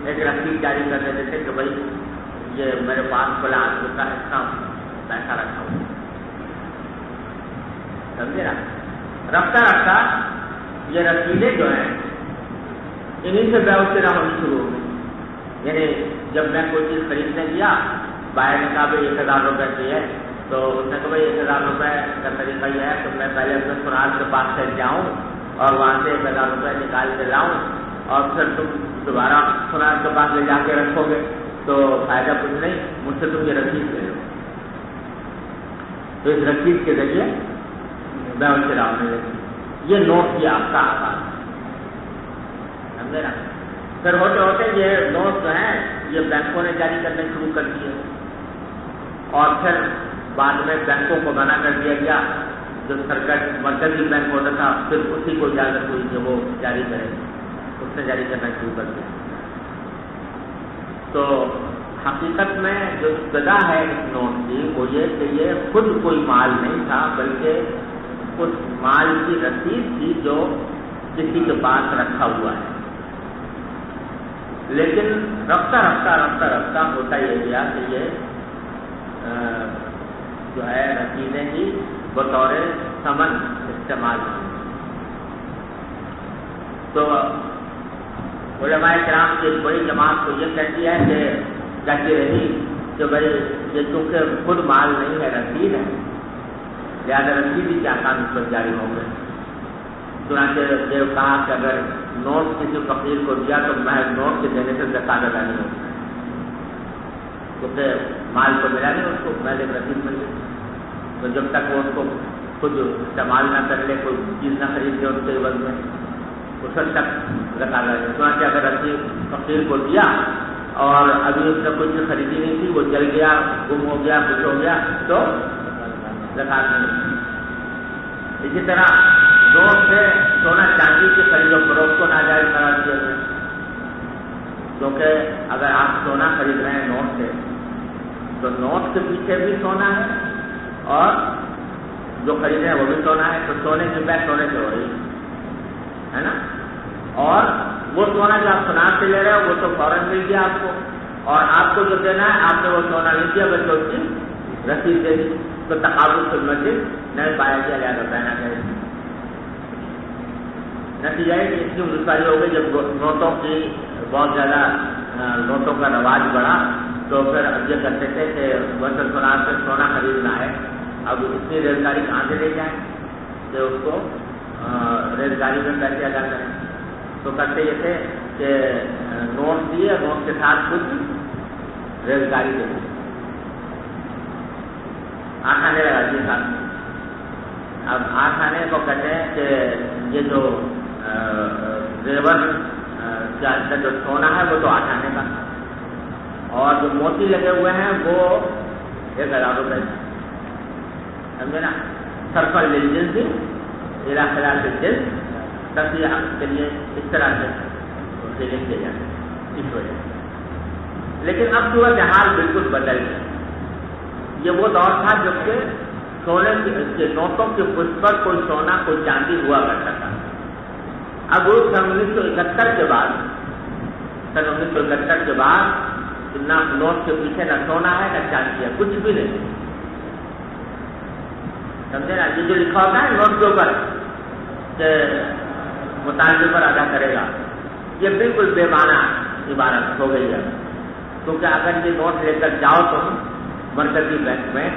ایک رسید جاری کر دیتے تھے کہ بھائی یہ میرے پاس فلاں کا اتنا پیسہ رکھا ہوا، سمجھے نا؟ رفتہ رفتہ یہ رسیدیں جو ہیں انہیں سے بیع و شرا ہونی شروع ہو گئی۔ یعنی جب میں کوئی چیز خریدنے گیا، بائر نے کہا بھائی 1000 روپے کی ہے، تو اس نے کہا بھائی 1000 روپے کا طریقہ یہ ہے کہ میں پہلے اپنے سونار کے پاس سے جاؤں اور وہاں سے 1000 روپے نکال کے لاؤں اور پھر تم دوبارہ سونار کے پاس لے جا کے رکھو گے تو فائدہ کچھ نہیں، مجھ سے تم یہ رسید لے لو۔ تو اس رسید کے ذریعے بیع و شرا ہونے لگی۔ یہ نوٹ کی آپ کا آغاز، سمجھے نا؟ پھر ہوتے ہوتے یہ نوٹ جو ہیں یہ بینکوں نے جاری کرنے شروع کر دیے، اور پھر بعد میں بینکوں کو منع کر دیا گیا، جو سرکاری مرکزی بینک ہوتا تھا پھر اسی کو اجازت ہوئی کہ وہ جاری کرے، اس نے جاری کرنا شروع کر دیا۔ تو حقیقت میں جو ابتدا ہے اس نوٹ کی وہ یہ کہ یہ خود کوئی مال نہیں تھا، بلکہ اس مال کی رسید تھی جو کسی کے پاس رکھا ہوا ہے۔ لیکن رفتہ رفتہ ہوتا یہ گیا کہ یہ جو ہے رسیدیں ہی بطور ثمن استعمال ہوئی۔ تو علماء کرام کی ایک بڑی جماعت کو یہ کہتی ہے کہ کہتی رہی کہ بھائی یہ چونکہ خود مال نہیں ہے، رسید ہے، لہٰذا رسیدی کے احکام اس پر جاری ہوں گے۔ چنانچہ یہ کہا کہ اگر نوٹ کسی فقیر کو دیا تو محض نوٹ کے دینے سے زکات ادا نہیں ہوگی، کیونکہ مال تو ملا نہیں اس کو، محض ایک رسید مل گئی، تو جب تک وہ اس کو خود استعمال نہ کر لے، کوئی چیز نہ خرید لے اس کے عوض میں، اس وقت تک زکات ادا نہیں۔ چنانچہ اگر رسید فقیر کو دیا اور ابھی اس نے کچھ خریدی نہیں تھی، وہ جل گیا، گم ہو گیا، کچھ ہو گیا، تو زکات نہیں۔ اسی طرح نوٹ سے سونا چاندی کی خرید و فروخت کو ناجائز قرار دیا گیا، کیونکہ اگر آپ سونا خرید رہے ہیں نوٹ سے تو نوٹ کے پیچھے بھی سونا ہے اور جو خرید رہے ہیں وہ بھی سونا ہے، تو سونے کی بیع سونے سے ہو رہی ہے نا؟ اور وہ سونا جو آپ سونار سے لے رہے ہو وہ تو فوراً مل گیا آپ کو، اور آپ کو جو دینا ہے آپ نے وہ سونا نہیں دیا بلکہ اس کی رسید دے دی، تو تقابل فی المجلس نہیں پایا گیا، لہٰذا کہنا چاہیے۔ نتیجہ ہے کہ اس کی مداری ہو گئی، جب نوٹوں کی بہت زیادہ نوٹوں کا رواج بڑھا تو پھر اب یہ کرتے تھے کہ وزن سونار سے سونا خریدنا ہے، اب اتنی ریزگاری کہاں سے لے جائیں کہ اس کو ریزگاری میں پیسے ادا کریں، تو کرتے یہ تھے کہ نوٹ دیے، نوٹ کے ساتھ کچھ ریزگاری دے دی، آٹھ آنے لگا دیے ساتھ میں۔ اب آٹھ آنے کو کہتے ہیں کہ یہ جو زیور کے اندر جو سونا ہے وہ تو 8 آنے کا، اور جو موتی لگے ہوئے ہیں وہ 1000 روپے، سمجھے نا؟ سرفل للجنس الى خلاف الجنس، تصحیح کے لیے اس طرح سے لکھ دیا جاتا ہے اس وجہ سے۔ لیکن اب صورت حال بالکل بدل گئی۔ یہ وہ دور تھا جب کہ سونے کے نوٹوں کے پشت پر کوئی سونا کوئی چاندی ہوا کرتا تھا۔ اب وہ سن 1971 کے بعد نہ نوٹ کے پیچھے نہ سونا ہے نہ چاندی ہے، کچھ بھی نہیں، سمجھے نا؟ یہ جو لکھا ہوتا ہے نوٹ کے اوپر کہ مطالبے پر ادا کرے گا، یہ بالکل بے معنی عبارت ہو گئی ہے، کیونکہ اگر یہ نوٹ لے کر جاؤ تم مرکزی بینک میں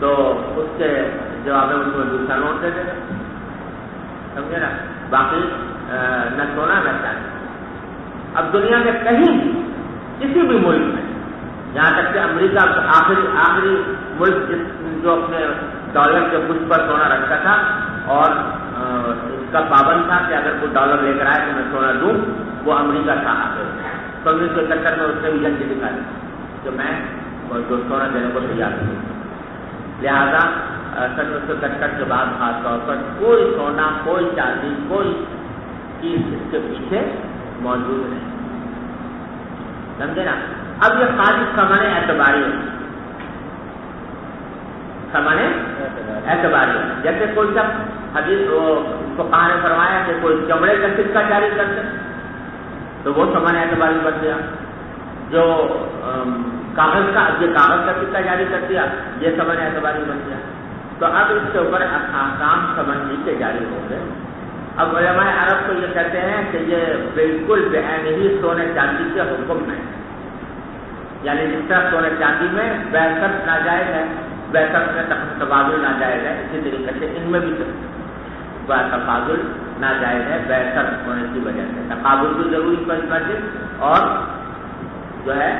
تو اس کے جواب میں اس میں دوسرا نوٹ دے دے گا، سمجھے نا؟ باقی نہ سونا نہ چاندی۔ اب دنیا میں کہیں بھی کسی بھی ملک میں، یہاں تک کہ امریکہ آخری ملک جو اپنے ڈالر کے پشت پر سونا رکھتا تھا اور اس کا پابند تھا کہ اگر کوئی ڈالر لے کر آئے تو میں سونا دوں، وہ امریکہ تھا۔ تو 1971 میں اس نے ویژن کی دکھائی کہ میں جو سونا دینے کو تیار ہوں، لہذا 1971 کے بعد خاص طور پر کوئی سونا کوئی چاندی کوئی چیز اس کے پیچھے موجود نہیں۔ سمجھے نا. اب یہ خالص ثمن اعتباری ہے، ثمن اعتباری ہے. جیسے کوئی شخص حدیث فقہاء نے فرمایا کہ کوئی چمڑے کا سکہ جاری کر دے تو وہ ثمن اعتباری بن گیا. جو کاغذ کا سکہ جاری کر دیا یہ ثمن اعتباری بن گیا. تو اب اس کے اوپر احکام ثمن کے جاری ہوں گے. اب علماء عرب تو یہ کہتے ہیں کہ یہ بالکل بعین ہی سونے چاندی کے حکم میں، یعنی جس طرح سونے چاندی میں بیعت ناجائز ہے، بیعت میں تبادل ناجائز ہے، اسی طریقے سے ان میں بھی تفاضل ناجائز ہے بیعت ہونے کی وجہ سے. تقابل بھی ضروری مسجد اور جو ہے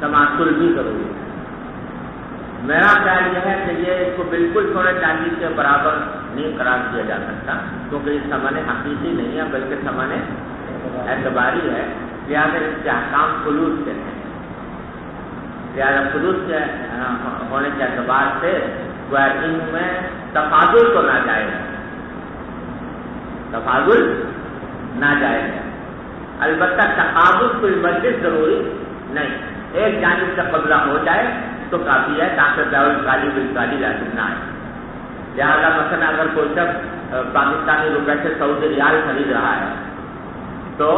تماثل بھی ضروری ہے. میرا خیال یہ ہے کہ یہ اس کو بالکل سونے چاندی کے برابر نہیں قرار دیا جا سکتا، کیونکہ یہ ثمن حقیقی نہیں ہے بلکہ ثمن اعتباری ہے. لہٰذا اس کے احکام خلوص کے ہیں. لہٰذا خلوص کے ہونے کے اعتبار سے ان میں تفاضل تو ناجائز ہے، تفاضل ناجائز ہے. البتہ تقابل فی المجلس ضروری نہیں. ایک جانب سے قبضہ ہو جائے تو کافی ہے تاکہ بیعۃ بالکالی لازم نہ آئے. لہٰذا مثلا اگر کوئی شخص پاکستانی روپے سے سعودی ریال خرید رہا ہے تو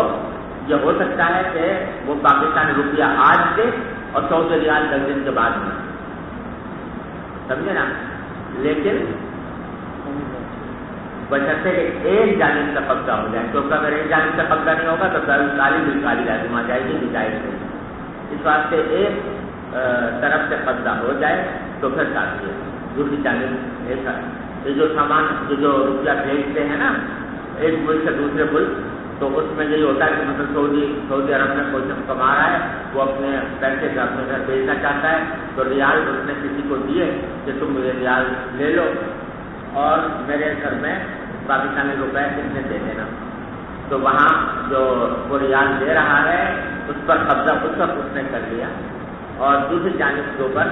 یہ ہو سکتا ہے کہ وہ پاکستانی روپیہ آج دے اور سعودی ریال 10 دن کے بعد میں، سمجھے نا. لیکن بشرطے کہ ایک جانب سے قبضہ ہو جائے، کیونکہ اگر ایک جانب سے قبضہ نہیں ہوگا تو بیعۃ بالکالی لازم آ جائے گی، جائز نہیں. اس واسطے ایک طرف سے قبضہ ہو جائے تو پھر کافی ہے. دوسری جانب ایسا یہ جو سامان جو روپیہ بھیجتے ہیں نا ایک ملک سے دوسرے ملک، تو اس میں یہی ہوتا ہے کہ مثلا سعودی عرب میں کوئی شخص کما رہا ہے، وہ اپنے پیسے کا اپنے گھر بھیجنا چاہتا ہے تو ریال اس نے کسی کو دیے کہ تم مجھے ریال لے لو اور میرے گھر میں پاکستانی روپے کتنے دے دینا. تو وہاں جو وہ ریال دے رہا ہے اس پر قبضہ اس وقت اس نے کر لیا، اور دوسری جانب کے اوپر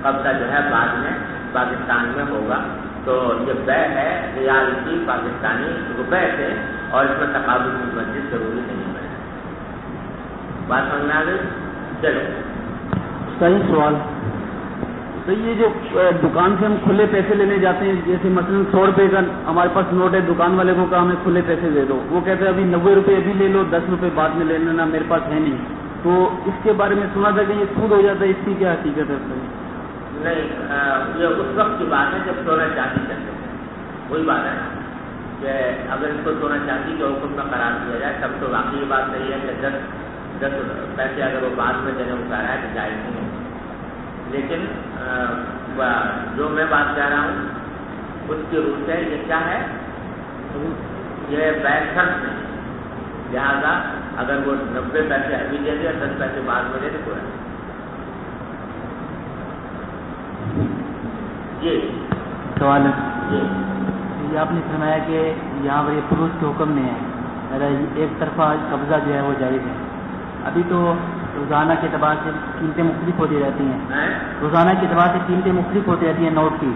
قبضہ جو ہے بعد میں پاکستان میں ہوگا. تو یہ بیع ہے ریال کی پاکستانی روپے سے، اور اس میں تقابل کی مسجد ضروری نہیں ہے. بات سمجھ میں آ گئی؟ چلو صحیح سوال. تو یہ جو دکان سے ہم کھلے پیسے لینے جاتے ہیں، جیسے مثلاً 100 روپے کا ہمارے پاس نوٹ ہے، دکان والے کو کہا ہمیں کھلے پیسے دے دو، وہ کہتے ہیں ابھی 90 روپے ابھی لے لو، 10 روپے بعد میں لے لینا، میرے پاس ہے نہیں. تو اس کے بارے میں سنا تھا کہ یہ سود ہو جاتا ہے، اس کی کیا حقیقت ہے؟ نہیں، یہ اس وقت کی بات ہے جب سونا چاندی چلتے ہیں. وہی بات ہے کہ اگر اس کو سونا چاندی کے حکم میں قرار دیا جائے تب تو واقعی بات صحیح ہے کہ 10 پیسے اگر وہ بعد میں دینے کو کہہ رہا ہے تو جائز نہیں ہے. لیکن جو میں بات کہہ رہا ہوں اس کی روح سے یہ کیا ہے، یہ بیع شرط نہیں. لہٰذا اگر وہ 90 پیسے ابھی دے دے 10 پیسے بعد میں دے تو کوئی جی سوال ہے. جی یہ آپ نے فرمایا کہ یہاں پر یہ فروش کے حکم میں ہے، ایک طرفہ قبضہ جو ہے وہ جائز ہے. ابھی تو روزانہ کے اعتبار سے قیمتیں مختلف ہوتی رہتی ہیں، روزانہ کے اعتبار سے قیمتیں مختلف ہوتی رہتی ہیں نوٹ کی.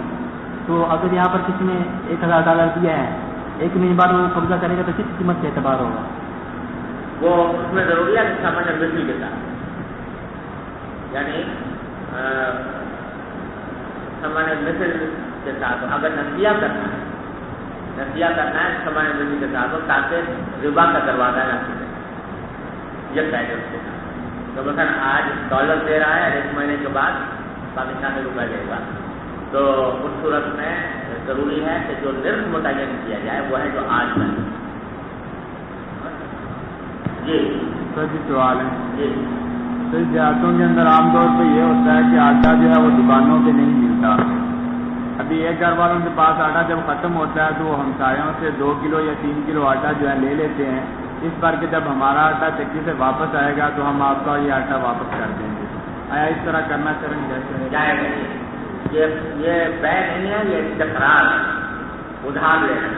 تو اگر یہاں پر کسی نے $1000 دیا ہے، 1 مہینے بعد وہ قبضہ کرے گا تو کس قیمت سے اعتبار ہوگا؟ وہ اس میں ضروری ہے کہ سامان مثل کے ساتھ، یعنی سامان مثل کے ساتھ اگر نسیہ کرنا ہے سامان مثل کے ساتھ ہو تاکہ ربا کا دروازہ نہ کھلے. یہ قید اس کے ساتھ. تو مثلا آج ڈالر دے رہا ہے، 1 مہینے کے بعد پاکستانی روپے دے گا، تو اس صورت میں ضروری ہے کہ جو نرخ متعین کیا جائے وہ ہے جو آج کا. جی سر جی سوال ہے. جی تو دیہاتوں کے اندر عام طور پہ یہ ہوتا ہے کہ آٹا جو ہے وہ دکانوں پہ نہیں ملتا. ابھی ایک گھر والوں کے پاس آٹا جب ختم ہوتا ہے تو وہ ہمسایوں سے 2 کلو یا 3 کلو آٹا جو ہے لے لیتے ہیں. اس بار کہ جب ہمارا آٹا چکی سے واپس آئے گا تو ہم آپ کا یہ آٹا واپس کر دیں گے. آیا اس طرح کرنا چاہیں جائے یہ بیع نہیں ہے، یہ استقرار ہے، ادھار لینا.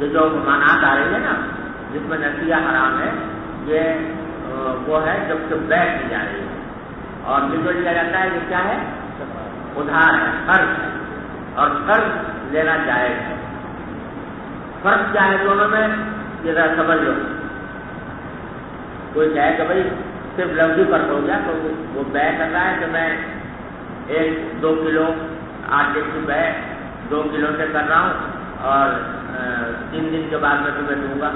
یہ جو ممانعات آ رہی ہے نا جس میں نسیہ حرام ہے، یہ وہ ہے جب کہ بیع کی جا رہی ہے. اور یہ جو لیا جاتا ہے یہ کیا ہے؟ ادھار ہے، قرض ہے، اور قرض لینا جائز ہے. فرق کیا ہے دونوں میں یہ ذرا سمجھ لو. کوئی کہے کہ بھائی صرف لفظی فرق ہو گیا تو وہ بے کر رہا ہے کہ میں 1-2 کلو آٹے کی بے 2 کلو سے کر رہا ہوں اور 3 دن کے بعد میں تمہیں دوں گا،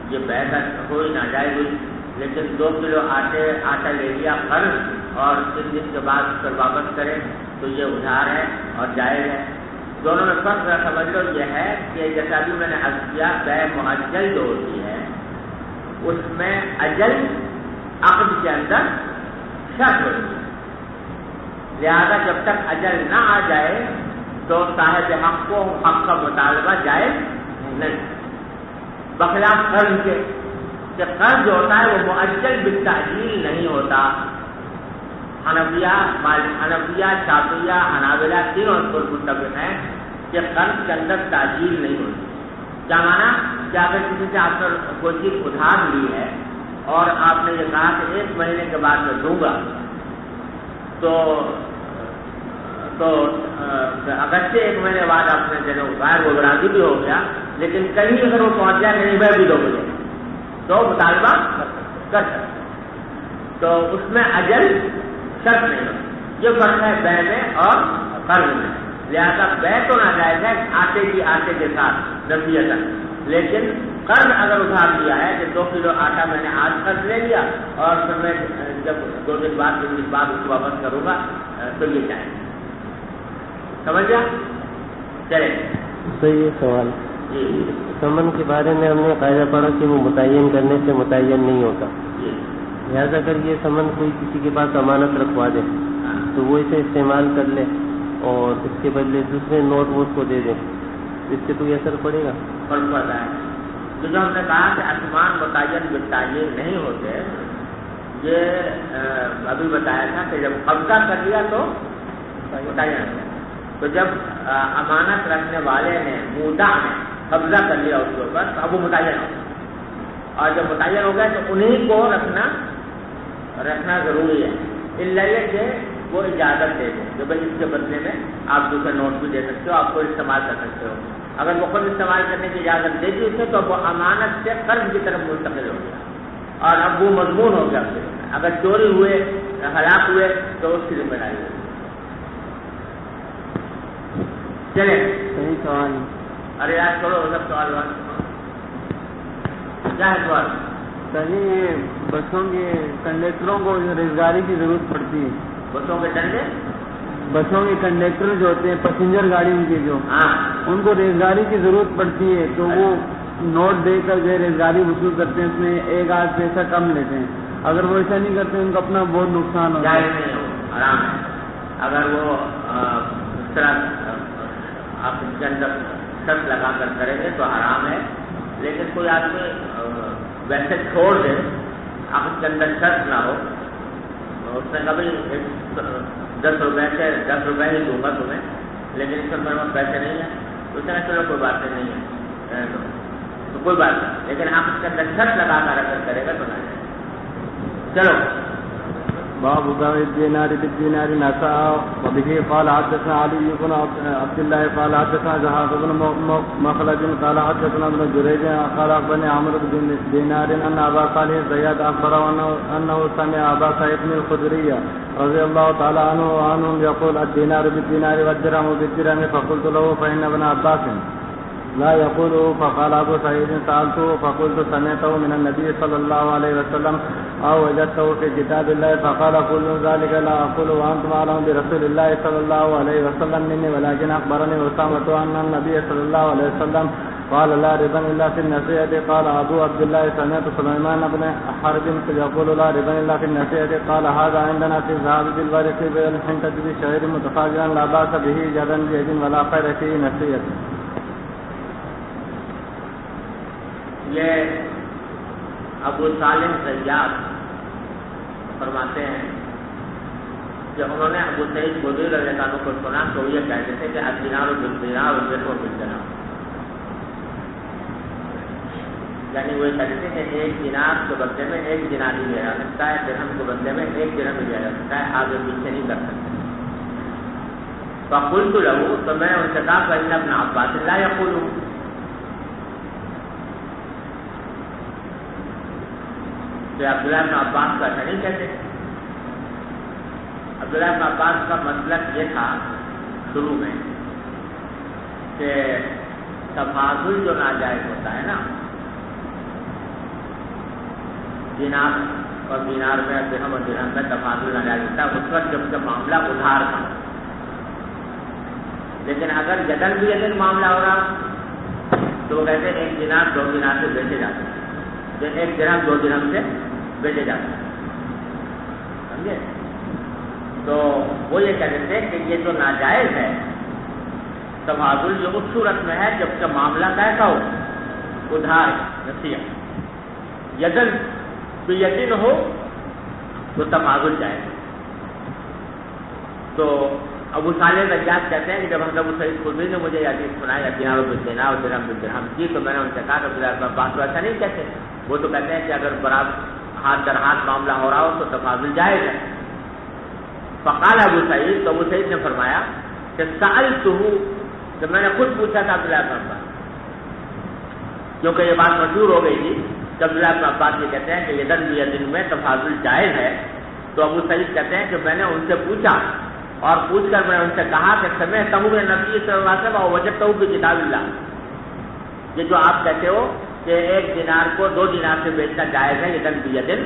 یہ بے کا کوئی ناجائز ہوئی. لیکن 2 کلو آٹا لے لیا قرض اور 3 دن کے بعد پھر واپس کرے تو یہ ادھار ہے اور جائز ہے. دونوں میں فرق سمجھ لو یہ ہے کہ جیسا بھی میں نے عرض کیا بے معجل جو ہوتی ہے اس میں اجل عقد کے اندر شرط ہوتی ہے، لہذا جب تک اجل نہ آ جائے تو صاحب حق کو حق کا مطالبہ جائز نہیں، بخلاف قرض کے کہ قرض جو ہوتا ہے وہ معجل بالتعجیل نہیں ہوتا. حنفیہ شافعیہ حنابلہ تینوں اس پر متفق ہیں کہ قرض کے اندر تعجیل نہیں ہوتی. کیا مانا کہ اگر کسی سے آپ نے کوئی چیز ادھار لی ہے اور آپ نے یہ کہا کہ 1 مہینے کے بعد میں دوں گا تو اگرچہ 1 مہینے بعد آپ نے دینا باہر وہ راضی بھی ہو گیا لیکن کہیں اگر وہ پہنچ جائے نہیں میں بھی 2 بجے تو مطالبہ کر سکتے. تو اس میں اجل شرط نہیں ہوتی. یہ فرق ہے بے میں اور قرض میں. لہذا بے تو ناجائز ہے آٹے کے ساتھ نفیتاً، لیکن قرض اگر ادھار لیا ہے کہ 2 کلو آٹا میں نے آج قرض لے لیا اور پھر میں جب 2 دن بعد 3 دن بعد اس کو واپس کروں گا تو یہ چاہیے. سمجھ گیا؟ چلے صحیح سوال. سمن کے بارے میں ہم نے قاعدہ پڑھا کہ وہ متعین کرنے سے متعین نہیں ہوتا، لہٰذا اگر یہ سمن کوئی کسی کے پاس امانت رکھوا دے تو وہ اسے استعمال کر لے اور اس کے بدلے دوسرے نوٹ وہ اس کو دے دیں، اس سے کوئی اثر پڑے گا؟ فرق پڑتا ہے. تو جو ہم نے کہا کہ اسمان متعین بالتعین نہیں ہوتے، یہ ابھی بتایا تھا کہ جب قبضہ کر لیا تو متعین ہو گیا. تو جب امانت رکھنے والے نے مودع نے قبضہ کر لیا اس کے اوپر تو اب وہ متعین ہو گیا، اور جب متعین ہو گیا تو انہیں کو رکھنا ضروری ہے. الا یہ کہ وہ اجازت دے دیں کہ بھائی اس کے بدلے میں آپ دوسرے نوٹ بھی دے سکتے ہو، آپ کو استعمال کر سکتے ہو. اگر وہ خود استعمال کرنے کی اجازت دے دی اسے تو وہ امانت سے قرض کی طرف منتقل ہو گیا اور اب وہ مضمون ہو گیا. اگر چوری ہوئے ہلاک ہوئے تو اس کی ذمہ داری ہوگی. چلے صحیح سوال. ارے یار چھوڑو سب سوال کیا ہے سوال؟ یہ بسوں کے کنڈکٹروں کو روزگاری کی ضرورت پڑتی ہے. بسوں کے ڈنڈے بسوں کے کنڈکٹر جو ہوتے ہیں پیسنجر گاڑی ان کے جو ان کو روزگاری کی ضرورت پڑتی ہے تو وہ نوٹ دے کر جو روزگاری وصول کرتے ہیں، اس میں 1 آدھ پیسہ کم لیتے ہیں. اگر وہ ایسا نہیں کرتے ان کا اپنا بہت نقصان ہوتا ہے. نہیں ہو آرام ہے. اگر وہ اس طرح آپ اس کے اندر شرط لگا کر کریں گے تو حرام ہے. لیکن کوئی آدمی ویسے چھوڑ دے آپ اس کے اندر شرط نہ ہو، اس نے کبھی 10 روپے سے 10 روپے ہی دوں گا تمہیں لیکن اس میں میرے پاس پیسے نہیں ہیں، اس نے چلو کوئی بات نہیں ہے تو کوئی بات نہیں. لیکن آپ اس کے اندر شرط لگا کر اگر کرے گا تو نہ جائے. چلو باب الدينار بالدينار نساء وبه قال حدثنا علي بن عبد الله قال حدثنا زهاق بن مخلد قال حدثنا ابن جريج قال اخبرني عمرو بن دينار ان ابا صالح الزيات اخبره انه سمع ابا سعيد الخدري رضي الله تعالى عنه يقول الدينار بالدينار والدرهم بالدرهم فقلت له فإن ابن عباس لا يقوله. فقال ابو سعيد سألته فقلت سمعته من النبي صلى الله عليه وسلم او وجدته في كتاب الله. فقال كل ذلك لا اقول وانتم اعلم برسول الله صلى الله عليه وسلم مني ولكن اخبرني اسامة ان النبي صلى الله عليه وسلم قال لا ربا الا في النصيحة. قال ابو عبد الله سمعت سليمان بن حرب يقول لا ربا الا في النصيحة. قال هذا عندنا في الذهب بالورق بالحنطة بشعير متفاضلا لا باس به جدا بيد ولا خير فيه نصيحة. یہ ابو صالح زیات فرماتے ہیں کہ انہوں نے ابو سعید خدری رضی اللہ عنہ کو سنا تو یہ کہتے تھے کہ الدینار بالدینار والدرہم بالدرہم، یعنی وہ کہتے تھے کہ 1 دینار کے بدلے میں 1 دینار ہی لیا جا سکتا ہے، درہم کے بدلے میں 1 درہم ہی لیا جا سکتا ہے، آگے پیچھے نہیں کر سکتے. فقلت له تو میں ان سے کہا فإن ابن عباس لا يقول، کہ عبداللہ بن عباس کو ایسا نہیں کہتے. عبداللہ بن عباس کا مطلب یہ تھا شروع میں کہ تفاضل جو ناجائز ہوتا ہے نا، دینار اور دینار میں، درہم اور درہم میں تفاضل ناجائز ہوتا ہے اس وقت جب کہ معاملہ ادھار تھا. لیکن اگر یدن بھی یدن معاملہ ہو رہا تو وہ کہتے ہیں ایک دینار 2 دینار سے بیچے جاتے ہیں، ایک درہم 2 درہم سے بیچے جاتے ہیں. سمجھے؟ تو وہ یہ کہتے تھے کہ یہ جو ناجائز ہے تفاضل جو اس صورت میں ہے جب کہ معاملہ کیسا ہو، ادھار نصیحت. یدن تو یقین ہو تو تفاضل جائے. تو ابو صالح زیاد کہتے ہیں کہ جب حضرت ابو سعید خدری نے مجھے یہ حدیث سنایا دینار بالدینار اور درہم بالدرہم کی، تو میں نے ان سے کہا کہ بات تو ایسا نہیں کہتے. وہ تو کہتے ہیں کہ اگر برابر ہاتھ در ہاتھ معاملہ ہو رہا ہو تو تفاضل جائز ہے. فقال ابو سعید، تو ابو سعید نے فرمایا کہ سألتہ، کہ میں نے خود پوچھا تھا عبداللہ بن عباس، کیونکہ یہ بات مشہور ہو گئی تھی کہ عبداللہ بن عباس یہ کہتے ہیں کہ یدن بیدن میں تفاضل جائز ہے. تو ابو سعید کہتے ہیں کہ میں نے ان سے پوچھا، اور پوچھ کر میں نے ان سے کہا کہ سمعتہ من نبی صلی اللہ علیہ وسلم ووجدتہ فی کتاب اللہ، یہ جو آپ کہتے ہو کہ ایک دینار کو 2 دینار سے بیچنا جائز ہے یدن بیدن،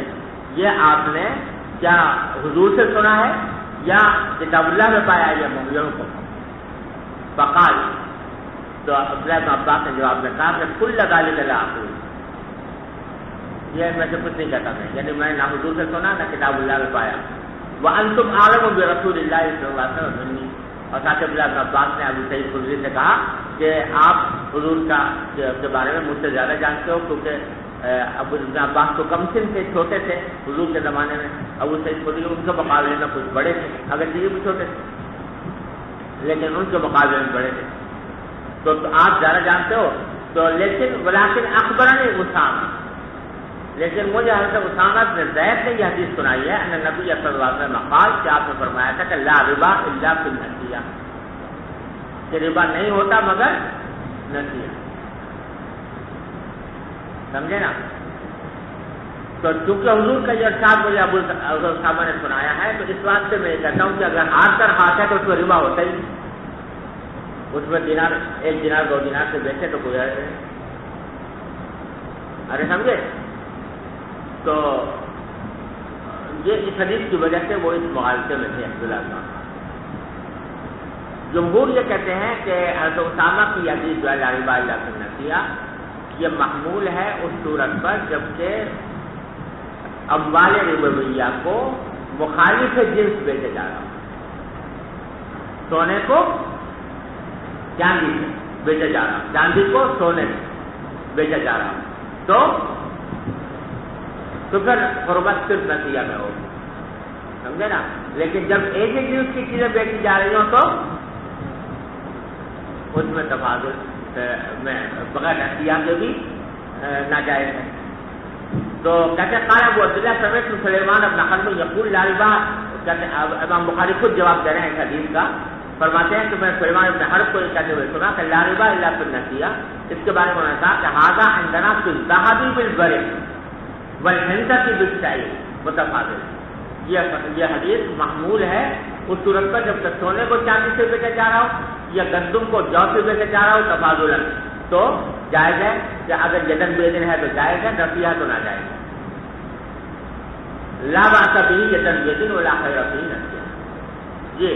یہ آپ نے کیا حضور سے سنا ہے یا کتاب اللہ میں پایا ہے یا مولویوں کو؟ فقال، تو عبداللہ بن عباس نے جواب میں کہا کہ کل ذلک لا اقول، یہ میں سے کچھ نہیں کہتا میں، یعنی میں نہ حضور سے سنا نہ کتاب اللہ میں پایا. وانتم اعلم برسول اللہ صلی اللہ علیہ وسلم منی، اور ساتھ عبداللہ بن عباس نے ابو سعید خدری سے کہا کہ آپ حضور کے بارے میں مجھ سے زیادہ جانتے ہو، کیونکہ ابو عباس تو کم سن تھے، چھوٹے تھے حضور کے زمانے میں. ابو سعید خدری ان کے مقابلے میں کچھ بڑے تھے، اگر یہ بھی چھوٹے تھے لیکن ان کے مقابلے میں بڑے تھے. تو آپ زیادہ جانتے ہو. تو لیکن ولیکن اخبرنی اسامہ، لیکن مجھے حضرت اسامہ بن زید نے یہ حدیث سنائی ہے ان نبی صلی اللہ علیہ وسلم قال، کہ آپ نے فرمایا تھا کہ لا ربا الا فی النسیہ، کہ ربا نہیں ہوتا مگر نسیہ. سمجھے نا؟ تو چونکہ حضور کا یہ ارشاد مجھے ابو اسامہ نے سنایا ہے، تو اس واسطے میں یہ کہتا ہوں کہ اگر ہاتھ در ہاتھ ہے تو اس میں ربا ہوتا ہی، اس میں دینار 1 دینار 2 دینار سے بیچے تو کوئی نہیں. ارے سمجھے؟ تو یہ اس حدیث کی وجہ سے وہ اس مغالطے میں تھے عبداللہ بن عباس. جمہور یہ کہتے ہیں کہ حضرت اسامہ کی حدیث جو ہے لا ربا الا فی النسیہ، یہ محمول ہے اس صورت پر جبکہ اموال ربویہ کو مخالف جنس بیچے جا رہا ہو. سونے کو چاندی سے بیچا جا رہا ہو، چاندی کو سونے سے بیچا جا رہا ہو، تو پھر حرمت صرف نسیہ میں ہوگی. سمجھے نا؟ لیکن جب ایک ہی جنس کی چیزیں بیچی جا رہی ہوں تو اس میں تفاضل میں بغیر نسیہ کے بھی ناجائز ہے. تو کہتے ہیں قال ابو عبداللہ سمعت سلیمان بن حرب یقول لا ربا، کہتے ہیں امام بخاری خود جواب دے رہے ہیں اس حدیث کا، فرماتے ہیں کہ میں سلیمان بن حرب کو یہ کہتے ہوئے سنا کہ لا ربا الا فی النسیہ. اس کے بارے میں انہوں نے کہا کہ ھذا عندنا فی الذهب بالبر والحنطة بالشعير متفاضل. یہ حدیث محمول ہے اس صورت پر جب تک سونے کو چاندی سے بیچا جا رہا ہو یا گندم کو جو سے بیچا جا رہا ہو تفاضلا، تو جائز ہے. کہ اگر یدن بیدن ہے تو جائز ہے، نسیہ تو ناجائز ہے. لا بأس به یدن بیدن ولا خیر فیہ نسیہ. یہ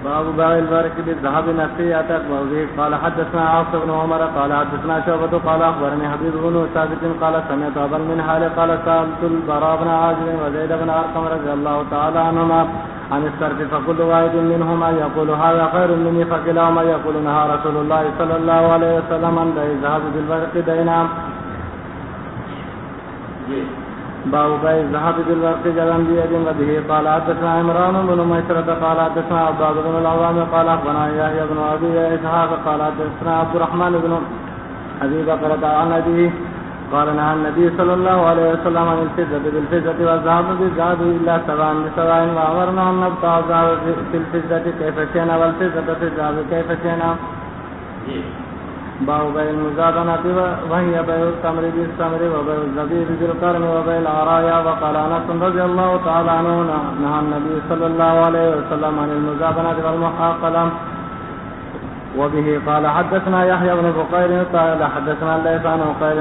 باب بيع البرك بالذهب نسيئة وبه قال حدثنا عاصم بن عمر قال حدثنا شعبة قال أخبرني حبيب بن ثابت قال سمعت أبا المنهال قال سألت البراء بن عازب وزيد بن أرقم رضي الله تعالى عنهما عن الصرف فكل واحد منهما يقول هذا خير مني فكلاهما يقول نهى رسول الله صلى الله عليه وسلم عن بيع الذهب بالبرك دينا. باب بيع الذهب بالورق جلا بيد وبه قال حدثنا عمران بن ميسرة قال حدثنا عباد بن العوام قال أخبرنا يحيى بن أبي إسحاق قال حدثنا عبد الرحمن بن أبي بكر عن أبيه قال نهى النبي صلى الله عليه وسلم عن الفضة بالفضة والذهب بالذهب إلا سواء بسواء وأمرنا أن نبتاع الذهب في الفضة كيف شئنا والفضة في الذهب كيف شئنا. باب بيع المزابنة وهي بيع التمر بالتمر وبيع الزبيب بالقرن وبيع العرايا. وقال أنس رضي الله تعالى عنه نهى النبي صلى الله عليه وسلم عن المزابنة والمحاقلة. وبه قال حدثنا يحيى بن بكير قال حدثنا الليث عن عقيل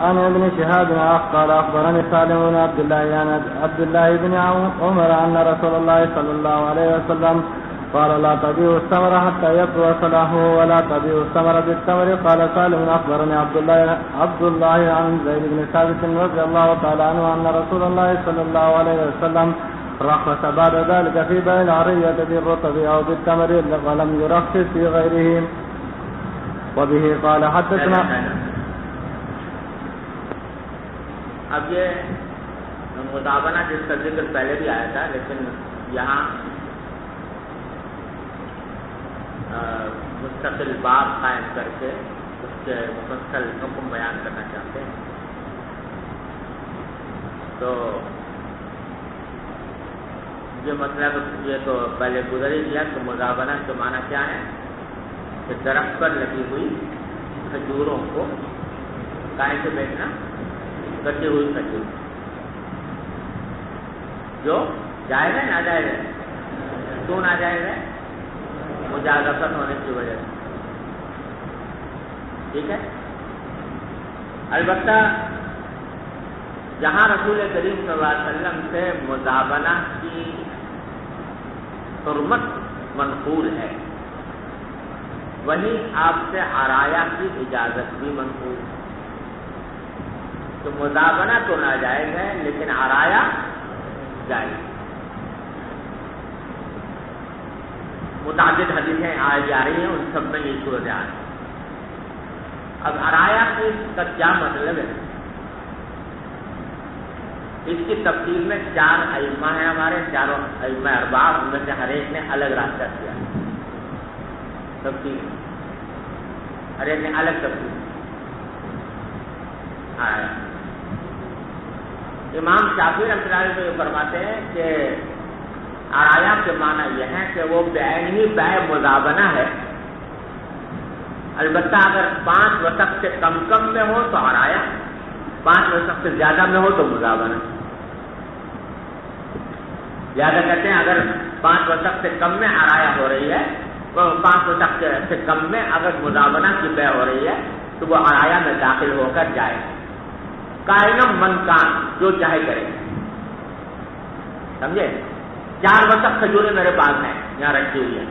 عن ابن شهاب قال أخبرني سالم بن عبد الله بن عمر أن رسول الله صلى الله عليه وسلم قال لا تبيعوا الثمر حتى يبدو صلاحه ولا تبيعوا الثمر بالتمر. قال سالم أخبرني عبد الله عن زيد بن ثابت رضي الله تعالى عنه أن رسول الله صلى الله عليه وسلم رخص بعد ذلك في بيع العرية بالرطب أو بالتمر ولم يرخص في غيره. وبه قال حدثنا. اب یہ مزابنہ جس کا ذکر پہلے بھی آیا تھا، لیکن یہاں مستقل باب قائم کر کے اس کے مفصل حکم بیان کرنا چاہتے ہیں. تو یہ مسئلہ یہ تو پہلے گزر ہی گیا کہ مزابنہ کے معنی کیا ہے کہ درخت پر لگی ہوئی کھجوروں کو کائیں سے بیچنا، کٹی ہوئی کھجور جو جائز ہے ناجائز ہے. کیوں ناجائز ہے؟ مجازفت ہونے کی وجہ سے. ٹھیک ہے. البتہ جہاں رسول کریم صلی اللہ علیہ وسلم سے مزابنہ کی حرمت منقول ہے، وہیں آپ سے عرایا کی اجازت بھی منقول ہے. تو مزابنہ تو ناجائز ہے لیکن عرایا جائز. متعدد حدیثیں آ رہی ہیں، ان سب میں یہ صورت حال ہے. اب عرایا کا کیا مطلب ہے؟ اس کی تفصیل میں 4 ائمہ ہیں ہمارے، چاروں ائمہ اربعہ، ان میں سے ہر ایک نے الگ راستہ کیا. تفصیل ہر ایک نے الگ تفصیل. امام شافعی رحمۃ اللہ علیہ یہ فرماتے ہیں کہ عرایا کے معنی یہ ہے کہ وہ بعینی بیع مزابنہ ہے. البتہ اگر 5 وسق سے کم میں ہو تو عرایا، 5 وسق سے زیادہ میں ہو تو مزابنہ. لہٰذا کہتے ہیں اگر 5 وسق سے کم میں عرایا ہو رہی ہے، 5 وسق سے کم میں اگر مزابنہ کی بیع ہو رہی ہے تو وہ عرایا میں داخل ہو کر جائے. کائنم من کان، جو چاہے کرے. سمجھے؟ 4 وسق کھجوریں میرے پاس ہیں، یہاں رکھی ہوئی ہیں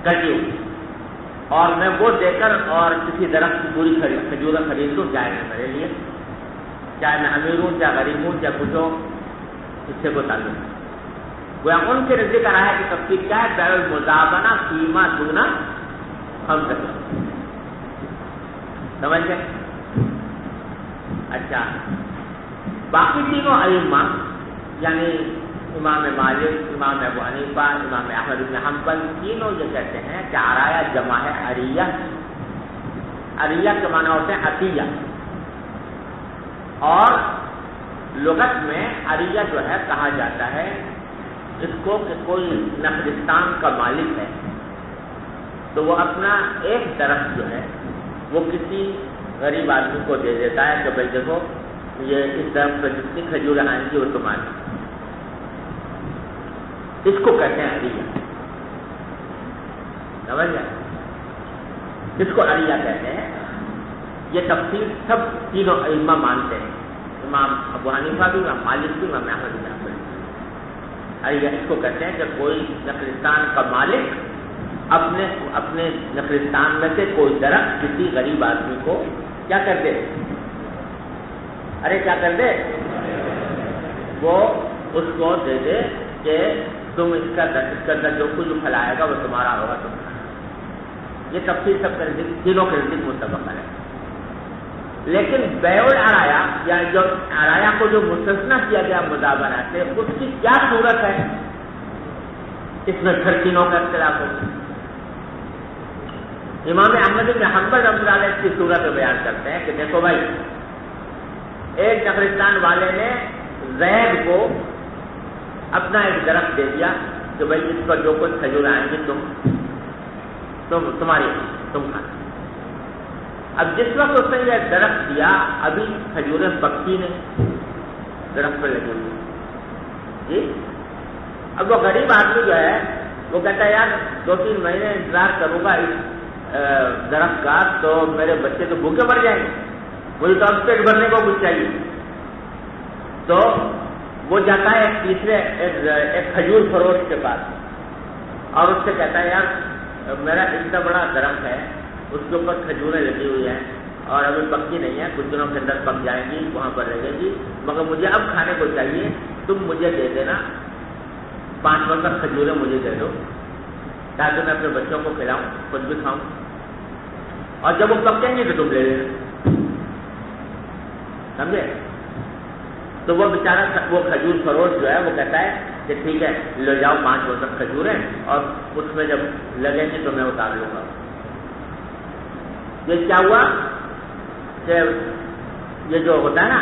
کٹی ہوئی، اور میں وہ دے کر اور کسی درخت کی پوری کھجوریں خرید لوں، جائے گا میرے لیے. چاہے میں امیر ہوں، چاہے غریب ہوں، چاہے کچھ ہو، اس سے کوئی تعلق نہیں. وہ ان کے ذکر آیا کہ تفصیل کیا ہے؟ بیع المزابنہ فیما دون 5. سمجھ گئے؟ اچھا، باقی تینوں ائمہ یعنی امام مالک، امام ابو حنیفہ، امام احمد بن حنبل، تینوں یہ کہتے ہیں کہ عرایا جمع ہے عریہ. عریہ کے معنی ہوتے ہیں عطیہ، اور لغت میں عریہ جو ہے کہا جاتا ہے اس کو کہ کوئی نخلستان کا مالک ہے تو وہ اپنا ایک درخت جو ہے وہ کسی غریب آدمی کو دے دیتا ہے کہ بھائی دیکھو یہ اس درخت پر جتنی کھجوریں آئیں گی وہ تمہاری. اس کو کہتے ہیں عریہ. سمجھ گئے؟ اس کو عریہ کہتے ہیں. یہ تفصیل سب تینوں ائمہ مانتے ہیں، امام ابو حنیفہ بھی، امام مالک بھی، امام احمد بن حنبل. عریہ اس کو کہتے ہیں کہ کوئی نخلستان کا مالک اپنے نخلستان میں سے کوئی درخت کسی غریب آدمی کو کیا کر دے؟ کیا کر دے؟ وہ اس کو دے دے کہ تم اس کا جو کچھ پھیلائے گا وہ تمہارا ہوگا. یہ تفصیل سب تینوں کے نزدیک متفق ہے. لیکن بیع العرایا یا جو عرایا کو جو مستثنیٰ کیا گیا مزابنہ سے، اس کی کیا صورت ہے؟ اس میں پھر تینوں کا اختلاف ہوگا. امام احمد بن حنبل رحمۃ اللہ علیہ اس کی صورت بیان کرتے ہیں کہ دیکھو بھائی، ایک نخلستان والے نے زید کو اپنا ایک درخت دے دیا کہ بھائی اس پر جو کچھ کھجور آئیں گے تمہاری، تم کھانا. اب جس وقت اس نے یہ درخت دیا ابھی کھجوریں پکی نہیں، درخت پہ لگی ہوئی جی. اب وہ غریب آدمی جو ہے وہ کہتا ہے یار 2-3 مہینے انتظار کروں گا اس درخت کا تو میرے بچے تو بھوکے مر جائیں گے، مجھے تو اب پیٹ بھرنے کو کچھ چاہیے. تو وہ جاتا ہے ایک کھجور فروش کے پاس اور اس سے کہتا ہے یار میرا اتنا بڑا درخت ہے، اس کے اوپر کھجوریں لگی ہوئی ہیں اور ابھی پکی نہیں ہے، کچھ دنوں کے اندر پک جائیں گی، وہاں پر رہے گی، مگر مجھے اب کھانے کو چاہیے، تم مجھے دے دینا 5 وقت کھجوریں مجھے دے دو تاکہ میں اپنے بچوں کو کھلاؤں، خود بھی کھاؤں، اور جب وہ پکیں گے تو تم لے لینا. سمجھے؟ تو وہ بیچارہ وہ کھجور فروش جو ہے وہ کہتا ہے کہ ٹھیک ہے لے جاؤ 5 وقت کھجوریں اور اس میں جب لگیں گی تو میں اتار لوں گا. یہ کیا ہوا کہ یہ جو ہوتا ہے نا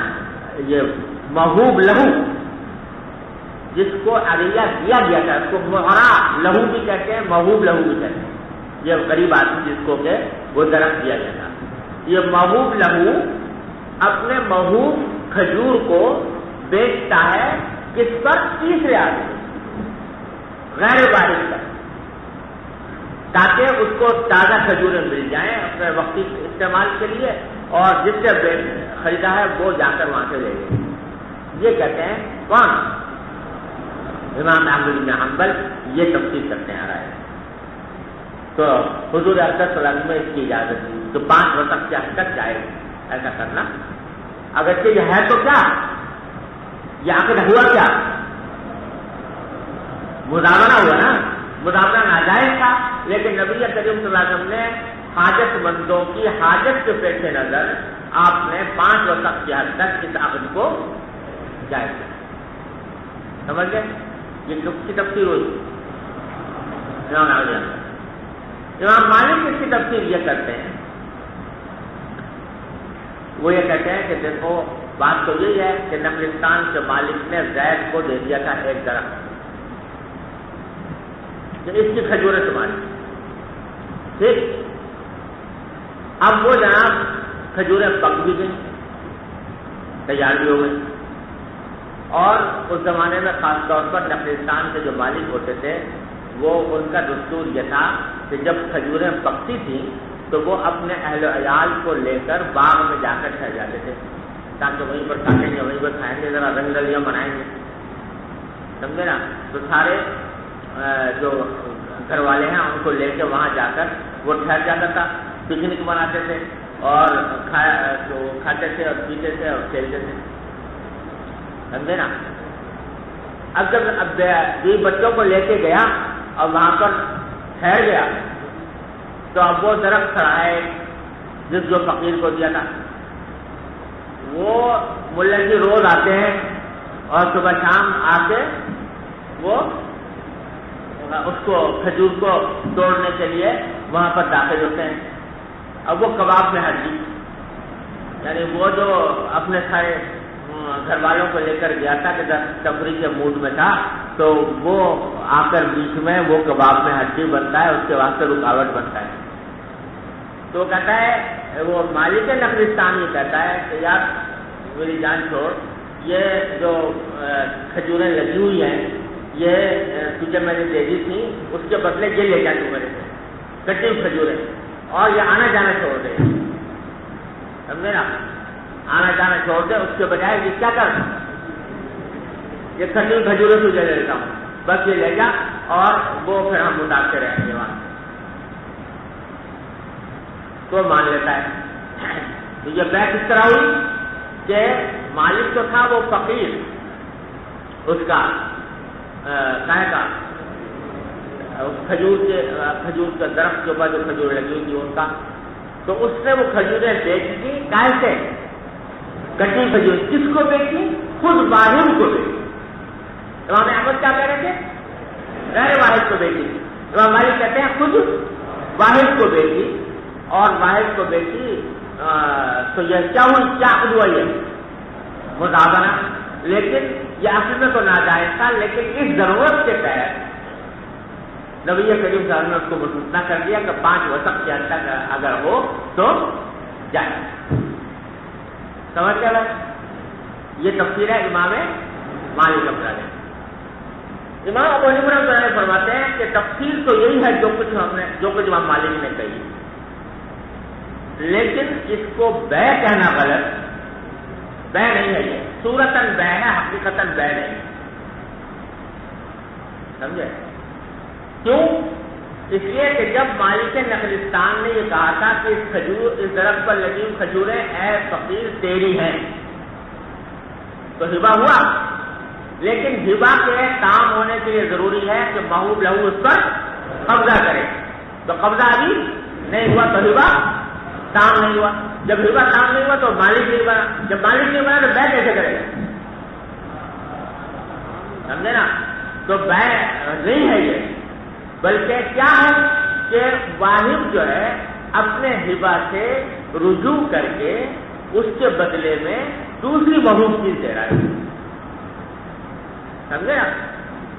یہ موہوب لہو جس کو عطیہ دیا گیا تھا اس کو مہرا لہو بھی کہتے ہیں، موہوب لہو بھی کہتے ہیں. یہ غریب آدمی جس کو کہ وہ درخت دیا گیا تھا، یہ موہوب لہو اپنے موہوب کھجور کو بیچتا ہے کس پر؟ تیسرے آدمی غیر وارث پر، تاکہ اس کو تازہ کھجوریں مل جائیں اپنے وقتی استعمال کے لیے، اور جس سے خریدا ہے وہ جا کر وہاں سے لے لے. یہ کہتے ہیں کون؟ امام احمد بن حنبل یہ تفسیر کرتے ہیں رائے. تو حضور اقدس صلی اللہ علیہ وسلم میں اس کی اجازت دی تو 5 وقت کے حد تک جائے ایسا کرنا. اگرچہ یہ ہے تو کیا یہ عقد ہوا کیا؟ مداونہ ہوا نا، مداونہ ناجائز تھا، لیکن نبی کریم صلی اللہ علیہ وسلم نے حاجت مندوں کی حاجت کے پیش نظر آپ نے 5 وقت کی حد تک اس عقد کو جائز کیا. سمجھ گئے؟ یہ کس کی تفسیر ہوئی؟ امام مالک اس کی تفسیر یہ کرتے ہیں، وہ یہ کہتے ہیں کہ دیکھو بات تو یہی ہے کہ نخلستان کے مالک نے زید کو دے دیا تھا ایک درخت کہ اس کی کھجوریں تمہاری، ٹھیک. اب وہ جناب کھجوریں پک بھی گئی، تیار بھی ہو گئی، اور اس زمانے میں خاص طور پر نخلستان کے جو مالک ہوتے تھے وہ ان کا دستور یہ تھا کہ جب کھجوریں پکتی تھیں تو وہ اپنے اہل و عیال کو لے کر باغ میں جا کر ٹھہر جاتے تھے تاکہ وہیں پر کھائیں گے، وہیں پر کھائیں گے، ذرا رنگ رلیاں منائیں گے. سمجھے نا؟ تو سارے جو گھر والے ہیں ان کو لے کے وہاں جا کر وہ ٹھہر جاتا تھا، پکنک مناتے تھے اور کھاتے تھے اور پیتے تھے اور کھیلتے تھے. سمجھے نا؟ اب جب بچوں کو لے کے گیا اور وہاں پر ٹھہر گیا تو اب وہ درخت کھڑا ہے جس جو فقیر کو دیا تھا، وہ ملا جی روز آتے ہیں اور صبح شام آ کے وہ اس کو کھجور کو توڑنے کے لیے وہاں پر داخل ہوتے ہیں. اب وہ کباب میں ہڈی، یعنی وہ جو اپنے سارے گھر والوں کو لے کر گیا تھا کہ تفریح کے موڈ میں تھا تو وہ آ کر بیچ میں وہ کباب میں ہڈی بنتا ہے، اس کے واسطے رکاوٹ بنتا ہے. تو وہ کہتا ہے وہ مالک نخلستان یہ کہتا ہے کہ یار میری جان چھوڑ، یہ جو کھجوریں لگی ہوئی ہیں یہ تجھے میں نے دے دی تھی، اس کے بدلے یہ لے جا تو میرے سے کٹی ہوئی کھجوریں، اور یہ آنا جانا چھوڑ دے. سمجھے نا؟ آنا جانا چھوڑ دے، اس کے بجائے یہ کیا کر یہ کٹی ہوئی کھجوریں تجھے لے لیتا ہوں، بس یہ لے جا اور وہ پھر ہم متاثر رہیں گے وہاں. تو مان لیتا ہے. تو یہ بیع کس طرح ہوئی کہ مالک تو تھا وہ فقیر، اس کا کہے کا کھجور کے درخت کے اوپر جو کھجور لگی ہوئی تھی ان کا، تو اس نے وہ کھجوریں بیچ دی. کیسے؟ کٹی کھجور. کس کو بیچی؟ خود واحد کو بیچی. امام احمد کیا کہہ رہے تھے؟ غیر واحد کو بیچی. امام مالک کہتے ہیں خود واحد کو بیچی، اور واحد کو بیچی تو یہ کیا ہوئی؟ کیا عقد ہوا؟ یہ مداونہ. لیکن یہ اصل میں تو ناجائز تھا، لیکن اس ضرورت کے تحت نبی کریم صلی اللہ علیہ وسلم نے اس کو مسلسل کر دیا کہ 5 وسق کے حد تک اگر ہو تو جائے. سمجھ گیا بھائی؟ یہ تفسیر ہے امام مالک رحمۃ اللہ. امام ابو حنیفہ رحمۃ اللہ فرماتے ہیں کہ تفسیر تو یہی ہے جو کچھ امام مالک نے کہی، لیکن اس کو بے کہنا غلط. بے نہیں ہے، یہ صورتاً بے ہے، حقیقتاً بے نہیں. سمجھے؟ کیوں؟ اس لیے کہ جب مالک نخلستان نے یہ کہا تھا کہ اس درخت پر لگی ہوئی کھجوریں اے فقیر تیری ہیں، تو ہبا ہوا. لیکن ہبا کے کام ہونے کے لیے ضروری ہے کہ موہوب لہو اس پر قبضہ کرے. تو قبضہ ابھی نہیں ہوا تو ہبا کام نہیں ہوا. جب ہبا کام نہیں ہوا تو مالک نہیں بنا. جب مالک نہیں بنا تو بے کیسے کرے گا؟ سمجھے نا؟ تو بے نہیں ہے یہ، بلکہ کیا ہے کہ واہب جو ہے اپنے ہبا سے رجوع کر کے اس کے بدلے میں دوسری موہوب چیز دے رہا ہے. سمجھے نا؟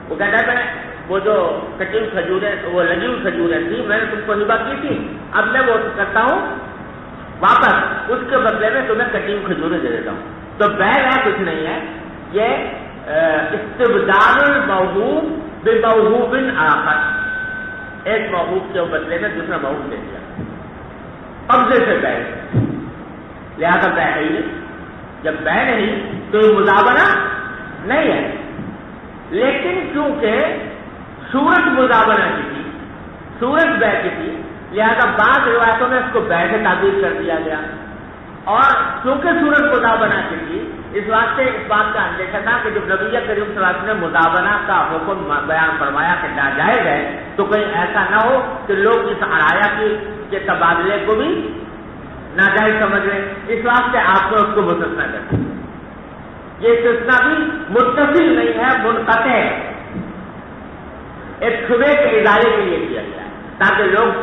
وہ کہتا ہے میں وہ جو کٹی ہوئی کھجوریں، وہ لگی ہوئی کھجوریں تھی، میں نے تم کو ہبا کی تھی، اب میں وہ کرتا ہوں واپس، اس کے بدلے میں تمہیں کٹی ہوئی کھجوریں دے دیتا ہوں. تو بے کچھ نہیں ہے، یہ استبدال الموہوب بموہوب آخر، ایک موہوب کے بدلے میں دوسرا موہوب دے دیا، قبضے سے بے. لہذا بے ہے ہی. جب بے نہیں تو یہ مزابنہ نہیں ہے. لیکن کیونکہ صورت مزابنہ کی تھی، صورت بے کی تھی، لہذا بعض روایتوں میں اس کو بے سے تعبیر کر دیا گیا. اور کیونکہ صورت مزابنہ کی تھی، اس واسطے اس بات کا اندیشہ تھا کہ جب نبی کریم صلی اللہ علیہ وسلم نے مزابنہ کا حکم بیان فرمایا کہ ناجائز ہے، تو کہیں ایسا نہ ہو کہ لوگ اس عرایا کے تبادلے کو بھی ناجائز سمجھ رہے. اس واسطے آپ کو اس کو مستثنیٰ کر دیا. یہ استثناء بھی متصل نہیں ہے، منقطع ہے، ایک شبے کے ازالے کے لیے کیا گیا تاکہ لوگ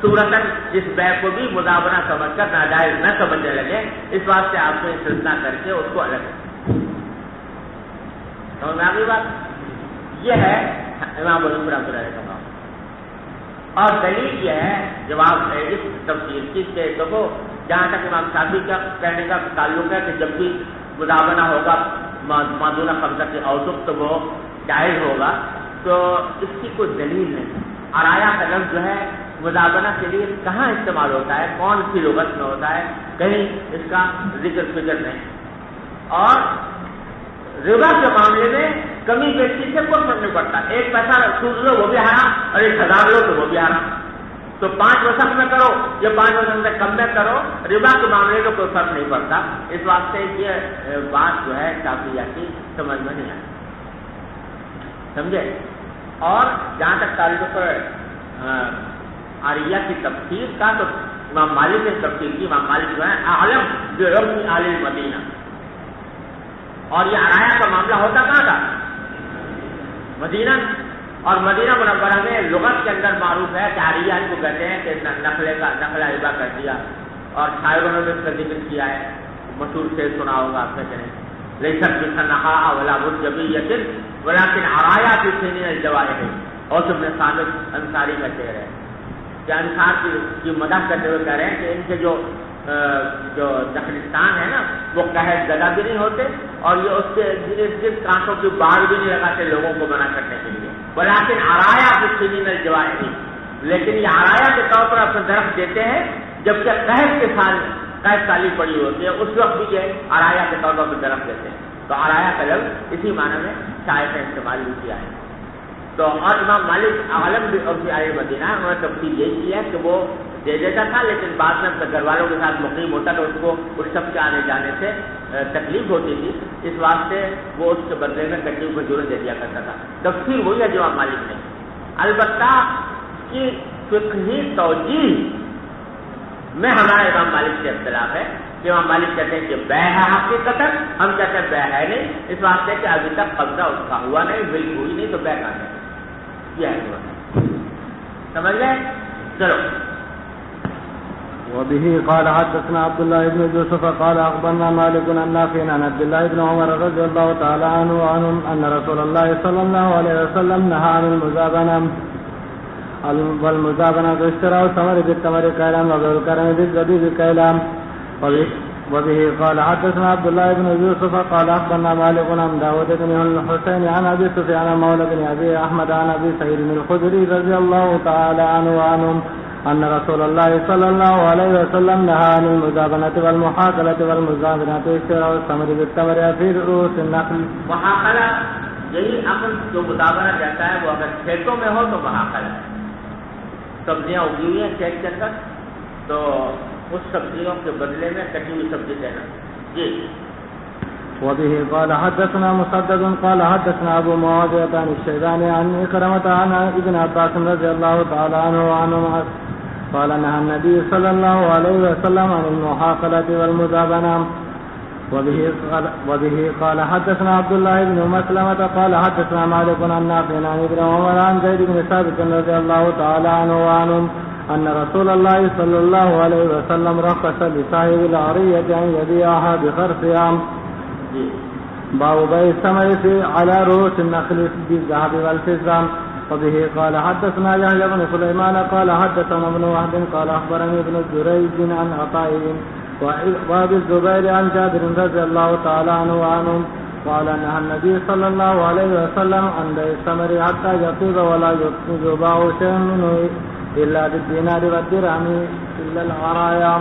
صورتاً اس بے کو بھی مزابنہ سمجھ کر ناجائز نہ سمجھنے لگے. اس واسطے آپ کو استثناء کر کے اس کو الگ سمجھ میں آ گئی بات. یہ ہے امام ابو حنیفہ رحمۃ اللہ کا کام. اور دلیل یہ ہے جواب ہے اس تفسیر کی کہ دیکھو جہاں تک امام شافعی کا کہنے کا تعلق ہے کہ جب بھی مزابنہ ہوگا معدونہ قبضہ کے اوسط تو وہ جائز ہوگا. تو اس کی کوئی دلیل نہیں. عرایا کا لفظ جو ہے مزابنہ کے لیے کہاں استعمال ہوتا ہے، کون سی لغت میں ہوتا ہے، کہیں اس کا ذکر فکر نہیں. اور ربا کے معاملے میں کمی بیشی سے کوئی فرق نہیں پڑتا. ایک پیسہ سود لو وہ بھی حرام، اور 1000 لو تو وہ بھی حرام. تو 5 وسق میں کرو یا 5 وسق سے کم میں کرو، ربا کے معاملے میں کوئی فرق نہیں پڑتا. اس واسطے یہ بات جو ہے شافعیہ کی سمجھ میں نہیں آئی. سمجھے؟ اور جہاں تک تعلق عاریہ کی تفسیر کا، تو امام مالک نے تفسیر کی. امام مالک جو ہے عالم بعلم اہل المدینہ. اور یہ عرایا کا معاملہ ہوتا کہاں تھا؟ مدینہ. اور مدینہ منورہ میں لغت کے اندر معروف ہے کہ عاریہ کو کہتے ہیں کہ نقلہ ہبا کر دیا. اور شاعروں نے بھی اس کا ذکر کیا ہے، مشہور سے سنا ہوگا آپ نے. لیسر بصنحاء ولا مرجبیۃ ولکن عرایا فی سنین الجوائح. اور ابن ثابت انصاری کا شعر ہے کہ انصار کی مدح کرتے ہوئے کہہ رہے ہیں کہ ان کے جو دخلستان ہے نا وہ قحط زدہ بھی نہیں ہوتے، اور یہ اس کے ارد گرد کانٹوں کی باڑ بھی نہیں لگاتے لوگوں کو منع کرنے کے لیے. ولیکن عرایا فی سنین الجوائح، لیکن یہ عرایا کے طور پر اپنے درخت دیتے ہیں جبکہ قحط سالی پڑی ہوتی ہے، اس وقت بھی یہ عرایا کے طور پر اپنے درخت دیتے ہیں. تو عرایا کا لفظ اسی معنی میں شاعر کا استعمال بھی کیا ہے. تو اور امام مالک عالم بھی اہل مدینہ انہوں نے تفصیل یہی کی ہے کہ وہ دے دیتا تھا، لیکن بعد میں اپنے گھر والوں کے ساتھ مقیم ہوتا تو اس کو اس سب کے آنے جانے سے تکلیف ہوتی تھی. اس واسطے وہ اس کے بدلے میں کٹی کو جڑے دے دیا کرتا تھا. تفصیل وہی ہے جو امام مالک نے. البتہ کی فقہی توجیہ میں ہمارا امام مالک سے اختلاف ہے کہ امام مالک کہتے ہیں کہ بے ہے حقیقت، ہم کہتے ہیں بے ہے نہیں، اس واسطے کہ ابھی تک قبضہ اس کا ہوا نہیں، ملک ہوئی نہیں، تو بے کہاں ہے. یہ ہے سمجھ گئے؟ چلو. وبه قال حدثنا عبد الله بن يوسف قال أخبرنا مالك عن نافع عن عبد الله بن عمر رضي الله تعالى عنه وعنهم أن رسول الله صلى الله عليه وسلم نهى عن المزابنة. والمزابنة اشتراء الثمر بالثمر كيلا وبيع الكرم بالزبيب كيلا. وبه قال حدثنا عبد الله بن يوسف قال أخبرنا مالك عن داود بن الحسين عن أبي سفيان مولى بن أبي أحمد عن أبي سعيد الخدري رضي الله تعالى عنه وعنهم أن رسول الله صلى الله عليه وسلم نهى عن المزابنة والمحاكلة والمزابنة اشتراء الثمر بالثمر في رؤوس النخل. محاکلہ یہی عقل جو مداورہ کہتا ہے، وہ اگر کھیتوں میں ہو تو محاکلہ، سبزیاں اگی ہوئی ہیں کھیت کے اندر تو اس سبزیوں کے بدلے میں کٹی ہوئی سبزی دینا. جی. وبه قال حدثنا مسدد قال حدثنا ابو معاوية عن الشيباني عن إكرمة عن ابن عباس رضي الله تعالى عنه وعنهما قال نهى النبي صلى الله عليه وسلم عن المحاقلة والمزابنة. وبه قال حدثنا عبد الله بن مسلمة قال حدثنا مالك عن نافع عن ابن عمر عن زيد بن ثابت رضي الله تعالى عنه وعنهم أن رسول الله صلى الله عليه وسلم رخص لصاحب العرية أن يبيعها بخرصها. باب بيع الثمر على رؤوس النخل بالذهب والفضة. وبه قال حدثنا يحيى بن سليمان قال حدثنا ابن وهب قال أخبرني ابن جريج عن عطاء وابي الزبير عن جابر رضي الله تعالى عنه وعنهم قال نهى النبي صلى الله عليه وسلم عن بيع الثمر حتى يطيب ولا يباع شيء منه إلا بالدينار والدرهم إلا العرايا.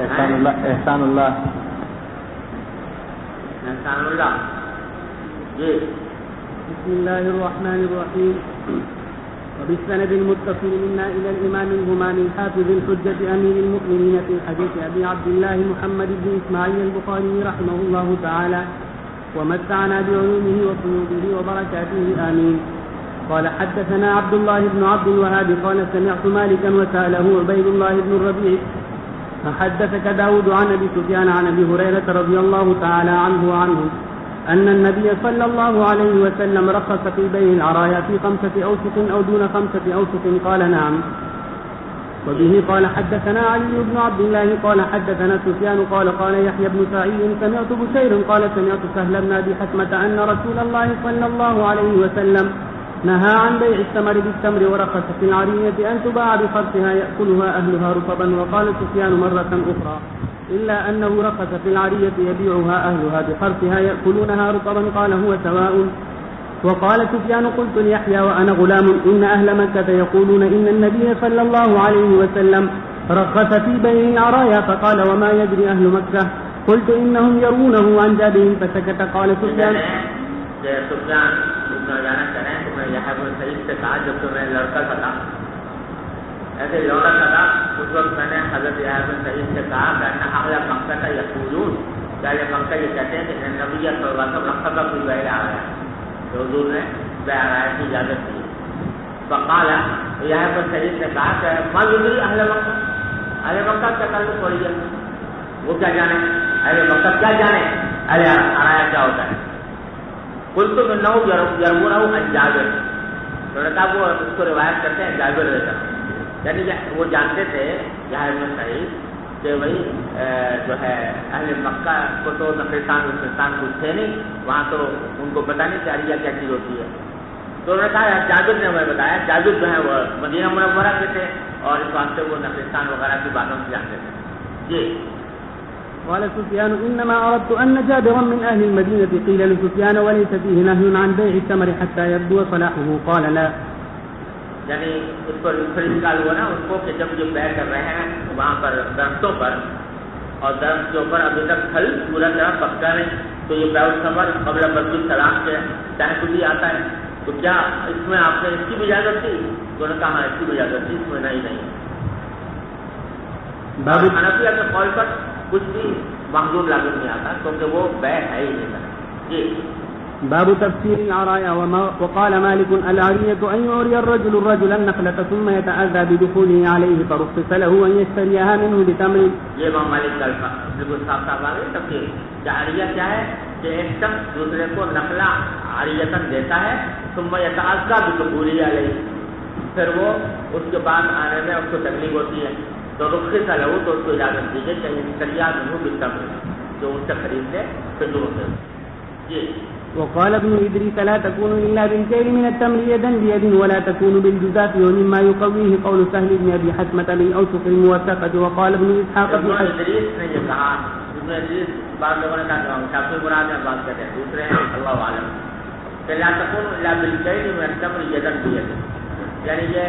احسان اللہ احسان اللہ. جی. بسم الله الرحمن الرحيم. وبالسند المتصل منا إلى الإمام الهمامي حافظ الحجة أمير المؤمنين في حديث أبي عبد الله محمد بن إسماعيل البخاري رحمه الله تعالى ومتعنا بعلومه وفيوضه وبركاته آمين. قال حدثنا عبد الله بن عبد الوهاب قال سمعت مالكا وسأله عبيد الله بن الربيع حدثك داود عن أبي سفيان عن أبي هريرة رضي الله تعالى عنه وعنه أن النبي صلى الله عليه وسلم رخص في بيع العرايا في 5 أوسق أو دون 5 أوسق قال نعم. وبه قال حدثنا علي بن عبد الله قال حدثنا سفيان قال يحيى بن سعيد سمعت بشير قال سمعت سهل بن أبي حكمة أن رسول الله صلى الله عليه وسلم نهى عن بيع الثمر بالتمر ورخص في العرية أن تباع بخرصها يأكلها أهلها رطبا. وقال سفيان مرة أخرى إلا أنه رخص في العرية يبيعها أهلها بخرصها يأكلونها رطبا قال هو سواء. وقال سفيان قلت ليحيى وأنا غلام إن أهل مكة يقولون إن النبي صلى الله عليه وسلم رخص في بيع العرايا فقال وما يدري أهل مكة قلت إنهم يرونه عن جابر فسكت. قال سفيان جانا کریں تو میں یحییٰ بن سعید سے کہا جب تو میں لڑکا تھا ایسے لوٹا تھا اس وقت میں نے حضرت یحییٰ بن سعید سے کہا کہ اہل مکہ کا یقولون کیا یہ مکہ یہ کہتے ہیں کہ نبی صلی اللہ علیہ وسلم مکہ کا کوئی بیع آ رہا ہے تو حضور نے بیع آرایا کی اجازت دی. فقال یحییٰ بن سعید نے کہا کہ ما یدری اہل مکہ کیا تعلق پڑی ہے وہ کیا جانے اہل مکہ کیا جانے اہل آرایا کیا ہوتا ہے. قلت انه يرونه عن جابر تو نے کہا وہ اس کو روایت کرتے ہیں جابر رضی اللہ عنہ یعنی وہ جانتے تھے یحییٰ بن سعید کہ وہی جو ہے اہل مکہ کو تو نخلستان کچھ تھے نہیں وہاں تو ان کو پتہ نہیں کہ عریہ کیا چیز ہوتی ہے. تو انہوں نے کہا جابر نے ہمیں بتایا جابر جو ہے وہ مدینہ منورہ کے تھے اور اس واسطے وہ نخلستان وغیرہ کی باتوں سے جانتے تھے. جی. قال سفيان إنما أردت أن جابرا من أهل المدينة قيل لسفيان وليس فيه نهي عن بيع الثمر حتى يبدو صلاحه قال لا. یعنی اس پر انتقال ہوا نا اس کو کہ جب جو بیع کر رہے ہیں وہاں پر درختوں پر اور درخت کے اوپر ابھی تک پھل پورا طرح پکا نہیں تو یہ بیع الثمر قبل بدء السلام کے تحت بھی آتا ہے تو کیا اس میں آپ نے اس کی بھی اجازت دی؟ تو نے کہا اس کی بھی اجازت دی اس میں نہیں. حنفیہ کے قول پر کچھ بھی محظور لاگو نہیں آتا کیونکہ وہ بیع ہے ہی نہیں. جی. باب تفسير العرايا. وقال مالك العرية أن يعري الرجل النخلة ثم يتأذى بدخوله عليه فرخص له أن يشتريها منه بتمر. یہ امام مالک کا بالکل صاف صاف آ گئی تفسیر. عریہ کیا ہے کہ ایک شخص دوسرے کو نخلا عریۃً دیتا ہے ثم يتأذى بدخوله عليه پھر وہ اس کے بعد آنے میں اس کو تکلیف ہوتی ہے تو رخص لہو تو اس کو اجازت دیجیے کہ اشتریا منہ بالتمر جو اس سے خرید لے کھجور سے. جی. وقال ابن إدريس لا تكون إلا بالكيل من التمر يدا بيد ولا تكون بالجزاف ومما يقويه قول سهل بن أبي حتمة بالأوسط الموثقة. وقال ابن إسحاق ابن إدریس نے یہ کہا. ابن إدریس بعض لوگوں نے کہا کہ شافعی مراد میں بات کرتے ہیں, دوسرے ہیں اللہ عالم کہ لا تكون إلا بالكيل من التمر يدا بيد, یعنی یہ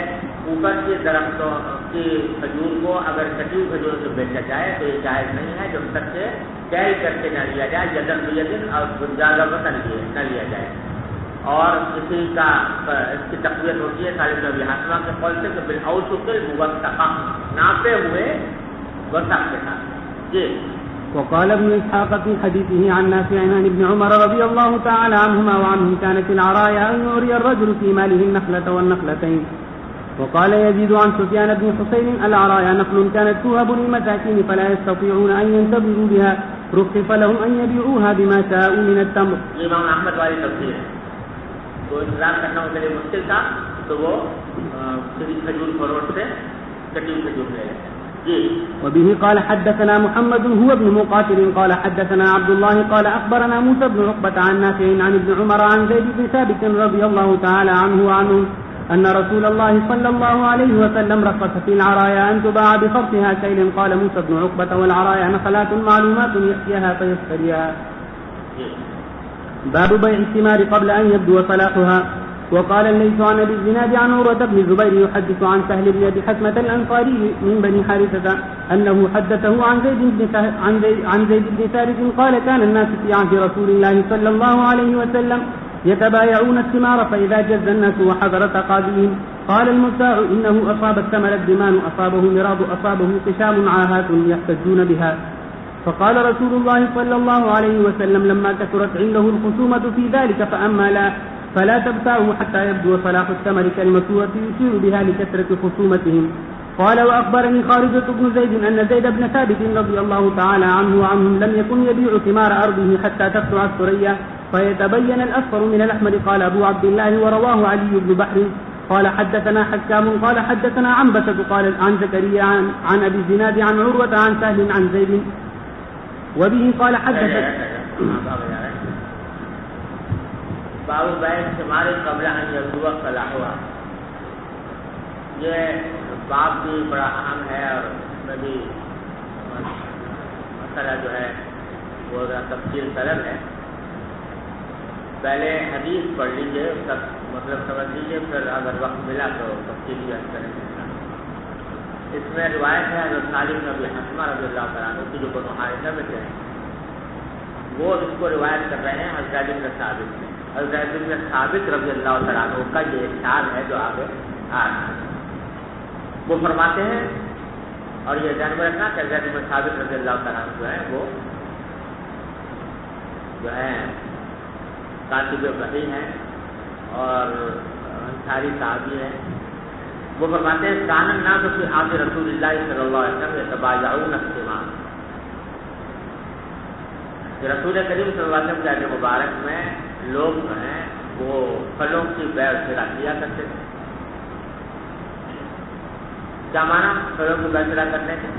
اوپر کے درختوں کی کھجور کو اگر کٹی کھجور سے بیچا جائے تو یہ جائز نہیں ہے جب تک کہ کیل کر کے نہ لیا جائے, یدن بیدن, اور زیادہ وقت نہ لیا جائے. اور کسی کا اس کی تقویت ہوتی ہے خالد نبی حاتمہ کے قول سے کہ بالأوسط الموثقہ, ناپے ہوئے وثق کے ساتھ. جی. وقال ابن إسحاق في حديثه عن نافع عن ابن عمر رضي الله تعالى عنهما وعنهم كانت العرايا أن يعري الرجل في ماله النخلة والنخلتين. وقال يزيد عن سفيان بن حسين العرايا نخل كانت توهب للمساكين فلا يستطيعون أن ينتظروا بها رخص لهم أن يبيعوها بما شاءوا من التمر. امام احمد والی تفسیر ہے, تو انتظار کرنا ان کے لیے مشکل تھا تو وہ کھجور فروٹ سے کٹی کھجور لے لیتے. وبه قال حدثنا محمد هو ابن مقاتل قال حدثنا عبد الله قال أخبرنا موسى بن عقبة عن نافع عن ابن عمر عن زيد بن ثابت رضي الله تعالى عنه وعنهم أن رسول الله صلى الله عليه وسلم رخص في العرايا أن تباع بصرفها كيل. قال موسى بن عقبة والعرايا نخلات معلومات يأتيها فيشتريها. باب بيع الثمار قبل أن يبدو صلاحها. وقال الليث عن ابي الزناد عن عروة بن الزبير يحدث عن سهل بن ابي حتمة الانصاري من بني حارثة انه حدثه عن زيد بن ثابت قال كان الناس في عهد رسول الله صلى الله عليه وسلم يتبايعون الثمار فاذا جز الناس وحضر تقاضيهم قال المبتاع انه اصاب الثمر الدمان اصابه مراد اصابه قشام عاهات يحتجون بها. فقال رسول الله صلى الله عليه وسلم لما كثرت عنده الخصومة في ذلك فلا تبتاعوا حتى يبدو صلاح الثمر كالمسورة يشير بها لكثرة خصومتهم. قال وأخبرني خارجة بن زيد أن زيد بن ثابت رضي الله تعالى عنه وعنهم لم يكن يبيع ثمار أرضه حتى تطلع الثريا فيتبين الأصفر من الأحمر. قال أبو عبد الله ورواه علي بن بحر قال حدثنا حكام قال حدثنا عنبسة قال عن زكريا عن أبي الزناد عن عروة عن سهل عن زيد وبه قال حدثت باب بیع الثمار قبل ان یبدو صلاحها. یہ باب بھی بڑا اہم ہے اور اس میں بھی مسئلہ جو ہے وہ تفصیل طلب ہے. پہلے حدیث پڑھ لیجیے, اس کا مطلب سمجھ لیجیے, پھر اگر وقت ملا تو تفصیل بھی کریں گے. اس میں روایت ہے حضرت سالم بن ابی حتمہ رضی اللہ تعالیٰ عنہ کی جو بنو حارثہ میں تھے, وہ اس کو روایت کر رہے ہیں حضرت بن ثابت سے. حضرت بن ثابت رضی اللہ تعالیٰ عنہ کا یہ ارشاد ہے جو آگے آ رہا ہے. وہ فرماتے ہیں, اور یہ ذہن میں رکھنا کہ حضرت بن ثابت رضی اللہ تعالیٰ عنہ جو ہے کاتب وحی ہیں اور انصاری صحابی ہیں. وہ فرماتے ہیں کان الناس فی عہد رسول اللہ صلی اللہ علیہ وسلم یتبایعون الثمار. رسول کریم صلی اللہ علیہ وسلم کے عہد مبارک میں لوگ جو ہیں وہ پھلوں کی بیع شرا کیا کرتے تھے. کیا مانا پھلوں کی بیع شرا کرنے کے؟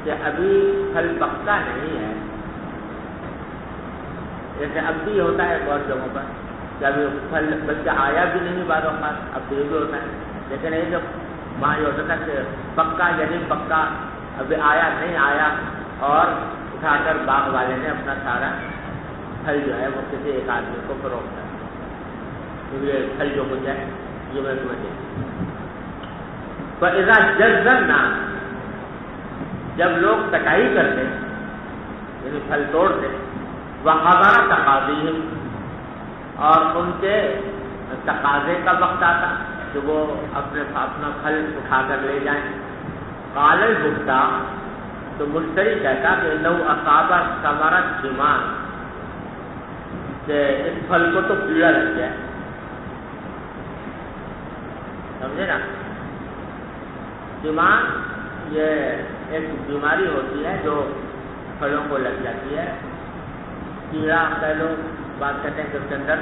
کہ ابھی پھل پکا نہیں ہے, جیسے اب بھی ہوتا ہے بہت جگہوں پر کہ ابھی پھل بلکہ آیا بھی نہیں بعض اوقات, اب بھی ہوتا ہے. لیکن یہ جب وہاں یہ ہوتا تھا کہ پکا یا نہیں پکا, ابھی آیا نہیں آیا, اور اٹھا کر باغ والے نے اپنا سارا پھل جو ہے وہ کسی ایک آدمی کو فروخت ہے. یہ پھل جو کچھ ہے یہ میں سمجھے تو اذا جز الناس, جب لوگ کٹائی کرتے یعنی پھل توڑتے, وحضر تقاضیہم, اور ان کے تقاضے کا وقت آتا کہ وہ اپنا پھل اٹھا کر لے جائیں. قال المبتاع, تو مشتری کہتا کہ لو اصاب ثمر الدمان, کہ اس پھل کو تو کیڑا لگ گیا. سمجھے نا, دمان یہ ایک بیماری ہوتی ہے جو پھلوں کو لگ جاتی ہے. کیڑا کہہ لو, بات کہتے ہیں کہ اس کے اندر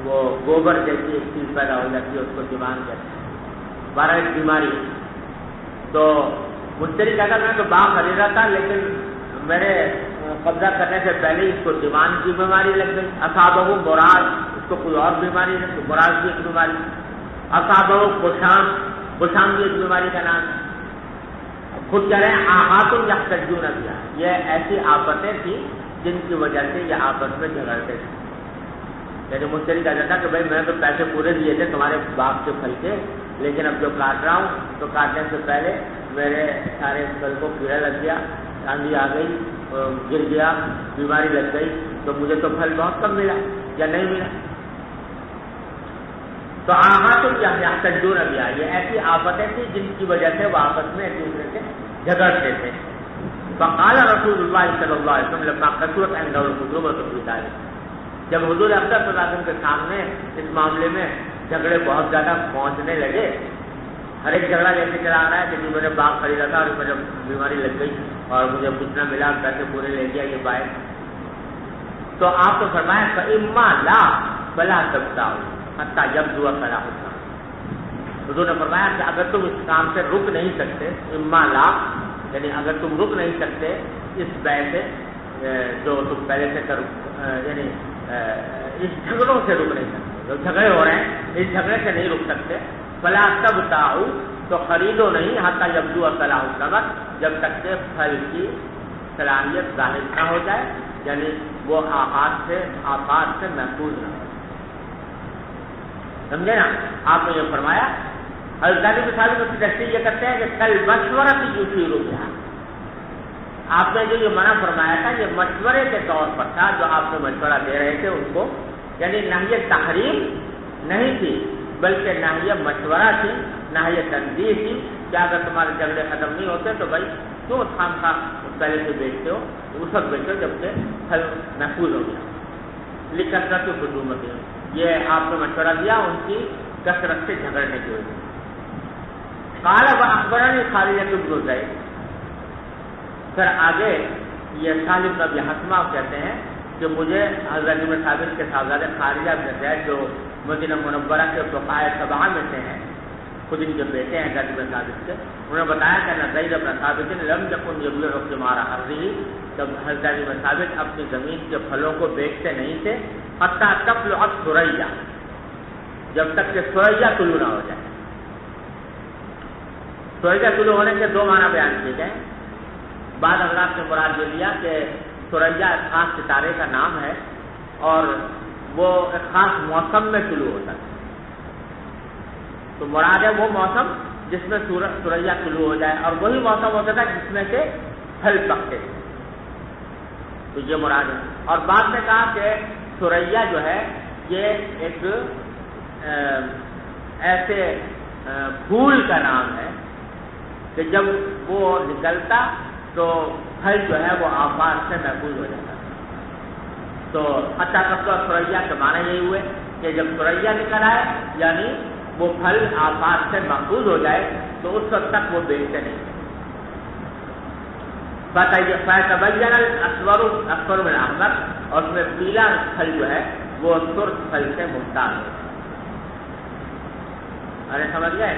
وہ گوبر جیسی ایک چیز پیدا ہو جاتی ہے, اس کو دمان کہتے ہیں. بارہ ایک بیماری, تو مشتری کہتا میں تو باغ خریدا تھا لیکن میرے قبضہ کرنے سے پہلے اس کو دیوان کی بیماری لگ گئی، اصابہ براز، اس کو کوئی اور بیماری ہے تو براز بھی ایک بیماری، اصابہ بشام بھی ایک بیماری کا نام ہے۔ خود کہہ رہے ہیں آحات یحتجون بہا، یہ ایسی آفتیں تھیں جن کی وجہ سے یہ آپس میں جھگڑتے تھے۔ یعنی مشتری کہتا تھا کہ بھائی میں نے تو پیسے پورے دیے تھے تمہارے باغ کے پھل کے، لیکن اب جو کاٹ رہا ہوں تو کاٹنے سے پہلے میرے سارے پھل کو کیڑا لگ گیا، آندھی آ گئی، گر گیا، بیماری لگ گئی، تو مجھے تو پھل بہت کم ملا یا نہیں ملا۔ تو آحات یحتجون بہا، یہ ایسی آفتیں تھیں جن کی وجہ سے وہ آپس میں ایک دوسرے سے جھگڑتے تھے۔ فقال رسول اللہ صلی اللہ علیہ وسلم لما کثرت عنده الخصومۃ فی ذلک، جب حضور اقدس صلی اللہ علیہ وسلم کے سامنے اس معاملے میں جھگڑے بہت زیادہ پہنچنے لگے، ہر ایک جھگڑا لے کے چلا آ رہا ہے کہ جی میں نے باغ خریدا تھا اور مجھے بیماری لگ گئی اور مجھے کچھ نہ ملا، پیسے پورے لے گیا یہ باہر، تو آپ کو فرمایا فإما لا فلا تبتاؤ حتیٰ یبدو صلاحکم، حضور نے فرمایا کہ اگر تم اس کام سے رک نہیں سکتے، اما لا یعنی اگر تم رک نہیں سکتے اس بیع سے جو تم پہلے سے یعنی اس جھگڑوں سے رک نہیں سکتے، جو جھگڑے ہو رہے ہیں اس جھگڑے سے نہیں رک سکتے، فلا تبتاؤ تو خریدو نہیں حتیٰ یبدو صلاح الثمر، جب تک کہ پھل کی صلاحیت ظاہر نہ ہو جائے، یعنی وہ آفات سے محفوظ نہ ہو۔ سمجھے نا؟ آپ نے یہ فرمایا۔ حضرت علی بن ثابت کی تشریح یہ کرتے ہیں کہ کل مشورہ کی یوسیر ہو گیا، آپ نے جو یہ منع فرمایا تھا یہ مشورے کے طور پر تھا، جو آپ نے مشورہ دے رہے تھے ان کو، یعنی نہی تحریم نہیں تھی بلکہ نہی مشورہ تھی، نہی تنزیہ تھی کہ اگر تمہارے جھگڑے ختم نہیں ہوتے تو بھائی کیوں خام خواہ پہلے سے بیچتے ہو، اس وقت بیچو جب کہ پھل محفوظ ہو گیا۔ لکثرت خصومت، یہ آپ نے مشورہ دیا ان کی کثرت سے جھگڑنے کی وجہ سے۔ قال واخبرني خالد بن زید، پھر آگے یہ خالد بن ابی حسمہ کہتے ہیں کہ مجھے حضرت بن ثابت کے صاحبزادے خارجہ بن زید جو مدینہ منورہ کے فقہاء سبعہ میں سے ہیں، خود ان کے بیٹے ہیں حضرت بن ثابت کے، انہوں نے بتایا کہ زید بن ثابت لم یکن یبیع ثمار ارضہ، جب حضرت بن ثابت اپنی زمین کے پھلوں کو بیچتے نہیں تھے حتیٰ تطلع الثریا، جب تک کہ ثریا طلوع نہ ہو جائے۔ ثریا طلوع ہونے کے دو معنی بیان کیے گئے، بعض حضرات نے مراد یہ لیا کہ ثریا ایک خاص ستارے کا نام ہے اور وہ ایک خاص موسم میں طلوع ہوتا ہے، تو مراد ہے وہ موسم جس میں ثریا طلوع ہو جائے، اور وہی موسم ہوتا تھا جس میں سے پھل پکتے تھے، تو یہ مراد ہے۔ اور بعد میں کہا کہ ثریا جو ہے یہ ایک ایسے پھول کا نام ہے کہ جب وہ نکلتا تو پھل جو ہے وہ آفات سے محفوظ ہو جاتا، تو حتیٰ تطلع ثریا کے معنی یہی ہوئے کہ جب ثریا نکل آئے یعنی وہ پھل آفات سے محفوظ ہو جائے تو اس وقت تک وہ بیچتے نہیں۔ فَيَتَبَيَّنَ الْأَصْفَرُ أَصْفَرُ مِنَ الْأَحْمَرِ، اور اس میں پیلا پھل جو ہے وہ سرخ پھل سے مختلف ہے۔ ارے سمجھ گئے؟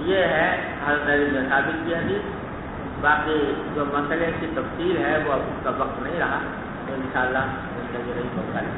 یہ ہے حضرت بن ثابت کی حدیث۔ باقی جو مسئلے کی تفصیل ہے وہ اب اس کا وقت نہیں رہا، تو انشاءاللہ زندگی رہی تو کریں۔